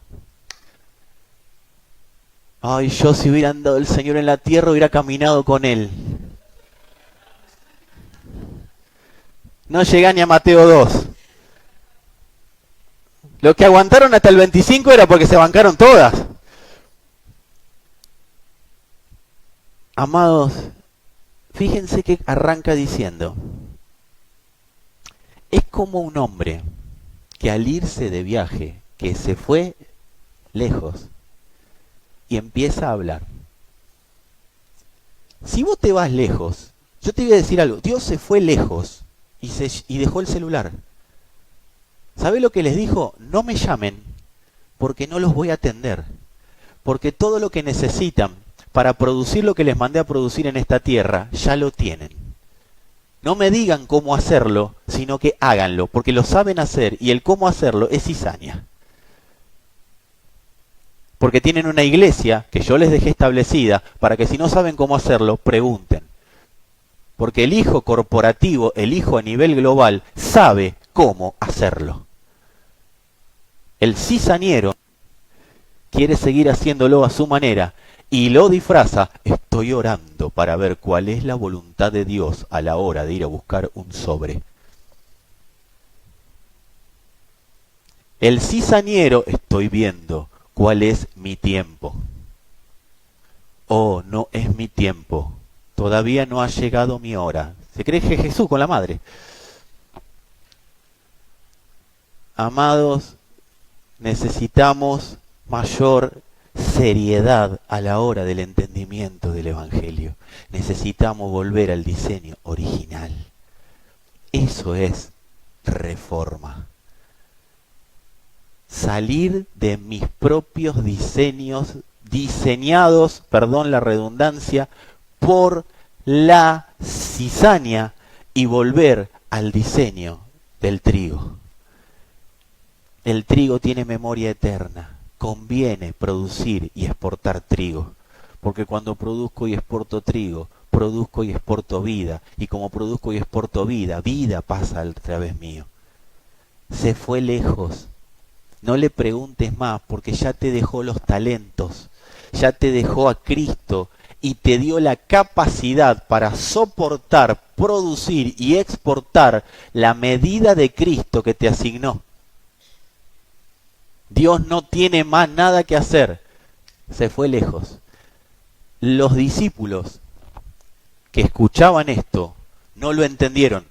Ay, yo si hubiera andado el Señor en la tierra, hubiera caminado con Él. No llega ni a Mateo 2. Los que aguantaron hasta el 25 era porque se bancaron todas. Amados, fíjense que arranca diciendo, como un hombre que al irse de viaje, que se fue lejos y empieza a hablar. Si vos te vas lejos, yo te voy a decir algo, Dios se fue lejos y dejó el celular. ¿Sabe lo que les dijo? No me llamen porque no los voy a atender. Porque todo lo que necesitan para producir lo que les mandé a producir en esta tierra, ya lo tienen. No me digan cómo hacerlo, sino que háganlo, porque lo saben hacer y el cómo hacerlo es cizaña. Porque tienen una iglesia que yo les dejé establecida para que si no saben cómo hacerlo, pregunten. Porque el hijo corporativo, el hijo a nivel global, sabe cómo hacerlo. El cizañero quiere seguir haciéndolo a su manera y lo disfraza. Estoy orando para ver cuál es la voluntad de Dios a la hora de ir a buscar un sobre. El cizañero, estoy viendo cuál es mi tiempo. Oh, no es mi tiempo. Todavía no ha llegado mi hora. Se cree que Jesús con la madre. Amados, necesitamos mayor seriedad a la hora del entendimiento del Evangelio. Necesitamos volver al diseño original. Eso es reforma. Salir de mis propios diseños, diseñados, perdón la redundancia, por la cizaña y volver al diseño del trigo. El trigo tiene memoria eterna. Conviene producir y exportar trigo. Porque cuando produzco y exporto trigo, produzco y exporto vida. Y como produzco y exporto vida, vida pasa a través mío. Se fue lejos. No le preguntes más porque ya te dejó los talentos. Ya te dejó a Cristo y te dio la capacidad para soportar, producir y exportar la medida de Cristo que te asignó. Dios no tiene más nada que hacer. Se fue lejos. Los discípulos que escuchaban esto no lo entendieron.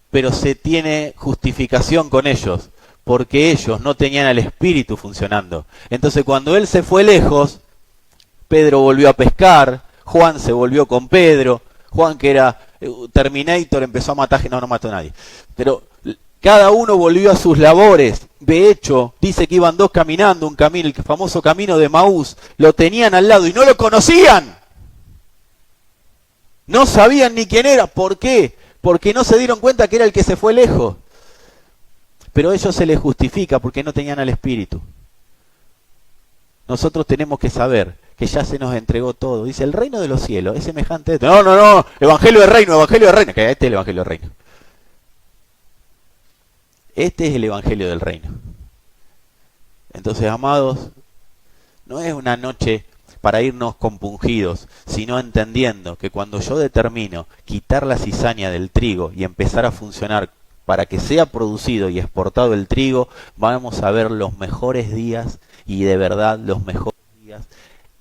Pero se tiene justificación con ellos, porque ellos no tenían al Espíritu funcionando. Entonces cuando Él se fue lejos, Pedro volvió a pescar, Juan se volvió con Pedro, Juan que era Terminator empezó a matar, no mató a nadie. Pero cada uno volvió a sus labores. De hecho, dice que iban dos caminando, un camino, el famoso camino de Maús, lo tenían al lado y no lo conocían. No sabían ni quién era. ¿Por qué? Porque no se dieron cuenta que era el que se fue lejos. Pero a ellos se les justifica porque no tenían al Espíritu. Nosotros tenemos que saber que ya se nos entregó todo. Dice, el reino de los cielos es semejante a esto. No, no, no, evangelio del reino, evangelio del reino. Que este es el evangelio del reino. Este es el evangelio del reino. Entonces, amados, no es una noche para irnos compungidos, sino entendiendo que cuando yo determino quitar la cizaña del trigo y empezar a funcionar para que sea producido y exportado el trigo, vamos a ver los mejores días y de verdad los mejores días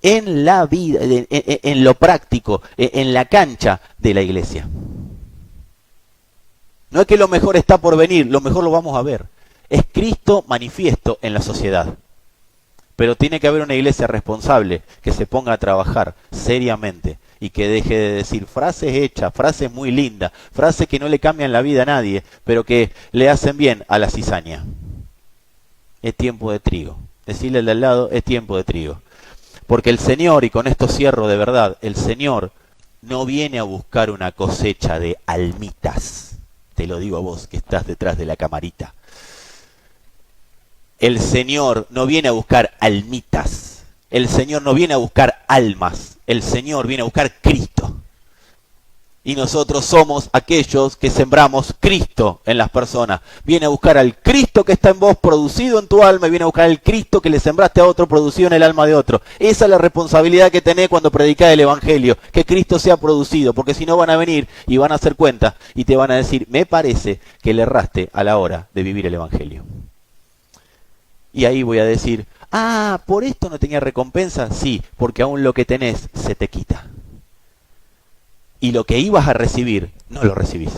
en la vida, en lo práctico, en la cancha de la iglesia. No es que lo mejor está por venir, lo mejor lo vamos a ver. Es Cristo manifiesto en la sociedad. Pero tiene que haber una iglesia responsable que se ponga a trabajar seriamente y que deje de decir frases hechas, frases muy lindas, frases que no le cambian la vida a nadie, pero que le hacen bien a la cizaña. Es tiempo de trigo. Decirle al de al lado, es tiempo de trigo. Porque el Señor, y con esto cierro de verdad, el Señor no viene a buscar una cosecha de almitas. Te lo digo a vos que estás detrás de la camarita. El Señor no viene a buscar almitas. El Señor no viene a buscar almas. El Señor viene a buscar Cristo. Y nosotros somos aquellos que sembramos Cristo en las personas. Viene a buscar al Cristo que está en vos, producido en tu alma, y viene a buscar al Cristo que le sembraste a otro, producido en el alma de otro. Esa es la responsabilidad que tenés cuando predicás el Evangelio, que Cristo sea producido, porque si no van a venir y van a hacer cuenta y te van a decir, me parece que le erraste a la hora de vivir el Evangelio. Y ahí voy a decir, ¿por esto no tenía recompensa? Sí, porque aún lo que tenés se te quita. Y lo que ibas a recibir, no lo recibís.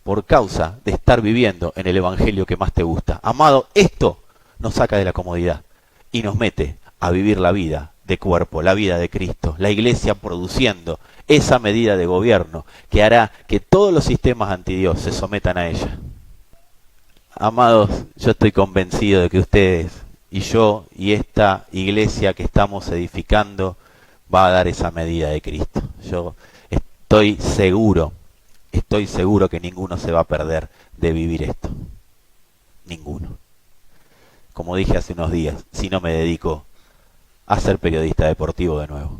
por causa de estar viviendo en el evangelio que más te gusta. Amado, esto nos saca de la comodidad y nos mete a vivir la vida de cuerpo, la vida de Cristo, la iglesia produciendo esa medida de gobierno que hará que todos los sistemas antidios se sometan a ella. Amados, yo estoy convencido de que ustedes y yo y esta iglesia que estamos edificando va a dar esa medida de Cristo. Yo estoy seguro que ninguno se va a perder de vivir esto. Ninguno. Como dije hace unos días, si no me dedico a ser periodista deportivo de nuevo.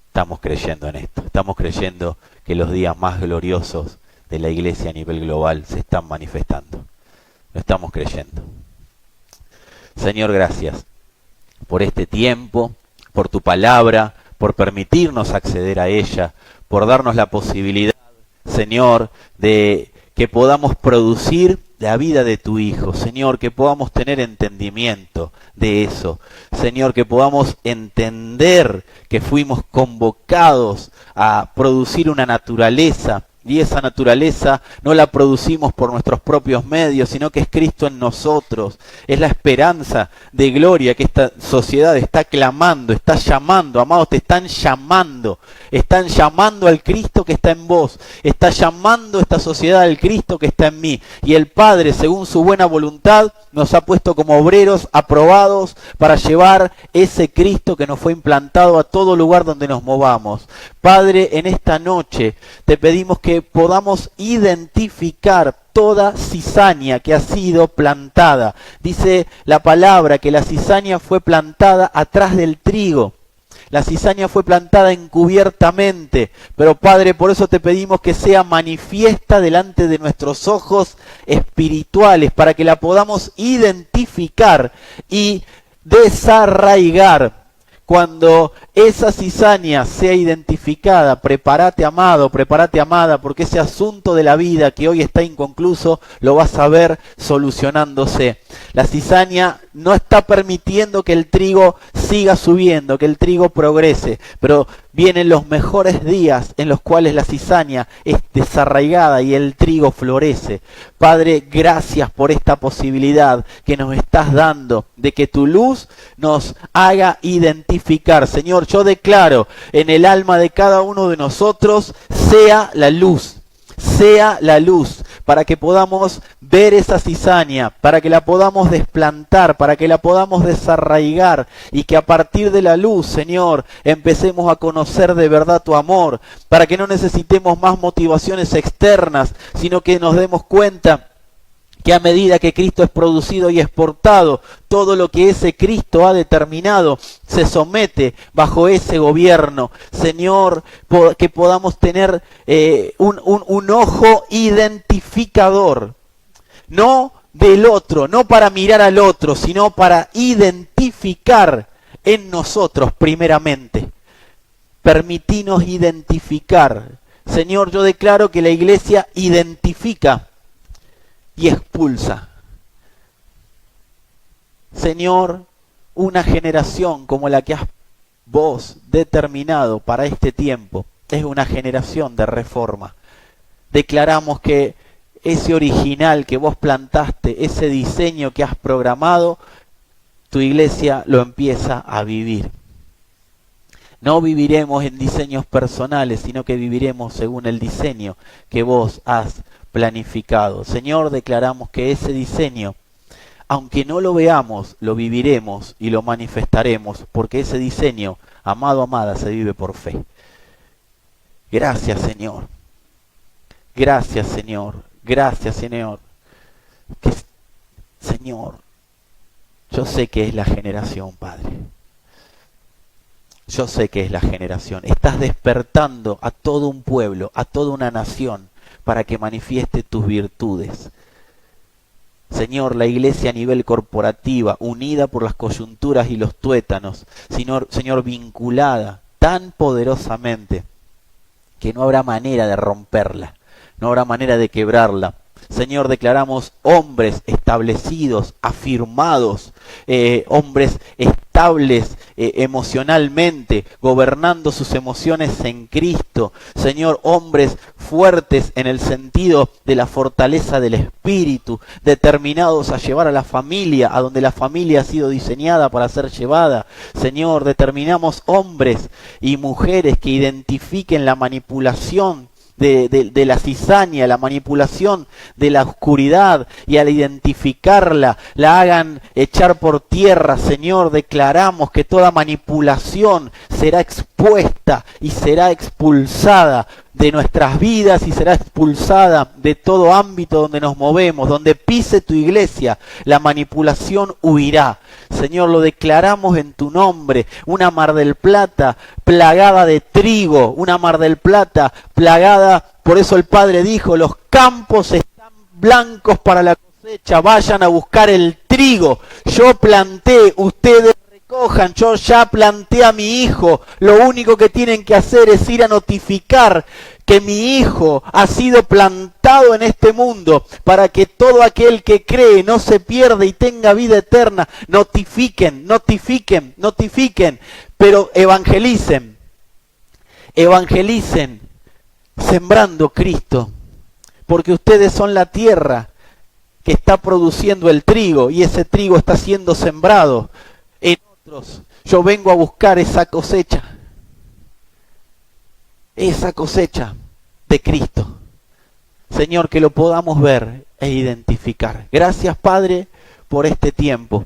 Estamos creyendo en esto. Estamos creyendo que los días más gloriosos de la iglesia a nivel global se están manifestando. Lo estamos creyendo. Señor, gracias por este tiempo, por tu palabra, por permitirnos acceder a ella, por darnos la posibilidad, Señor, de que podamos producir la vida de tu Hijo. Señor, que podamos tener entendimiento de eso. Señor, que podamos entender que fuimos convocados a producir una naturaleza. Y esa naturaleza no la producimos por nuestros propios medios, sino que es Cristo en nosotros. Es la esperanza de gloria que esta sociedad está clamando, está llamando. Amados, te están llamando. Están llamando al Cristo que está en vos. Está llamando esta sociedad al Cristo que está en mí. Y el Padre, según su buena voluntad, nos ha puesto como obreros aprobados para llevar ese Cristo que nos fue implantado a todo lugar donde nos movamos. Padre, en esta noche te pedimos que podamos identificar toda cizaña que ha sido plantada. Dice la palabra que la cizaña fue plantada atrás del trigo. La cizaña fue plantada encubiertamente, pero Padre, por eso te pedimos que sea manifiesta delante de nuestros ojos espirituales, para que la podamos identificar y desarraigar. Cuando esa cizaña sea identificada, prepárate amado, prepárate amada, porque ese asunto de la vida que hoy está inconcluso, lo vas a ver solucionándose. La cizaña no está permitiendo que el trigo siga subiendo, que el trigo progrese, pero vienen los mejores días en los cuales la cizaña es desarraigada y el trigo florece. Padre, gracias por esta posibilidad que nos estás dando de que tu luz nos haga identificar. Señor, yo declaro en el alma de cada uno de nosotros, sea la luz, para que podamos ver esa cizaña, para que la podamos desplantar, para que la podamos desarraigar y que a partir de la luz, Señor, empecemos a conocer de verdad tu amor, para que no necesitemos más motivaciones externas, sino que nos demos cuenta que a medida que Cristo es producido y exportado, todo lo que ese Cristo ha determinado se somete bajo ese gobierno. Señor, que podamos tener un ojo identificador, no del otro, no para mirar al otro, sino para identificar en nosotros primeramente. Permitinos identificar. Señor, yo declaro que la iglesia identifica y expulsa. Señor, una generación como la que has vos determinado para este tiempo es una generación de reforma. Declaramos que ese original que vos plantaste, ese diseño que has programado, tu iglesia lo empieza a vivir. No viviremos en diseños personales, sino que viviremos según el diseño que vos has planificado. Señor, declaramos que ese diseño, aunque no lo veamos, lo viviremos y lo manifestaremos, porque ese diseño, amado, amada, se vive por fe. Gracias, Señor. Gracias, Señor. Gracias, Señor. Señor, yo sé que es la generación, Padre. Yo sé que es la generación. Estás despertando a todo un pueblo, a toda una nación, para que manifieste tus virtudes. Señor, la iglesia a nivel corporativa, unida por las coyunturas y los tuétanos, Señor, vinculada tan poderosamente que no habrá manera de romperla, no habrá manera de quebrarla. Señor, declaramos hombres establecidos, afirmados, hombres estables emocionalmente, gobernando sus emociones en Cristo. Señor, hombres fuertes en el sentido de la fortaleza del espíritu, determinados a llevar a la familia, a donde la familia ha sido diseñada para ser llevada. Señor, determinamos hombres y mujeres que identifiquen la manipulación de la cizaña, la manipulación de la oscuridad, y al identificarla la hagan echar por tierra. Señor, declaramos que toda manipulación será expuesta y será expulsada de nuestras vidas y será expulsada de todo ámbito donde nos movemos. Donde pise tu iglesia, la manipulación huirá. Señor, lo declaramos en tu nombre. Una Mar del Plata plagada de trigo, una Mar del Plata plagada, por eso el Padre dijo, los campos están blancos para la cosecha, vayan a buscar el trigo. Yo planté, ustedes recojan, yo ya planté a mi hijo, lo único que tienen que hacer es ir a notificar que mi hijo ha sido plantado en este mundo para que todo aquel que cree no se pierda y tenga vida eterna. Notifiquen, notifiquen, notifiquen, pero evangelicen, evangelicen, sembrando Cristo, porque ustedes son la tierra que está produciendo el trigo y ese trigo está siendo sembrado en otros. Yo vengo a buscar esa cosecha de Cristo. Señor, que lo podamos ver e identificar. Gracias, Padre, por este tiempo.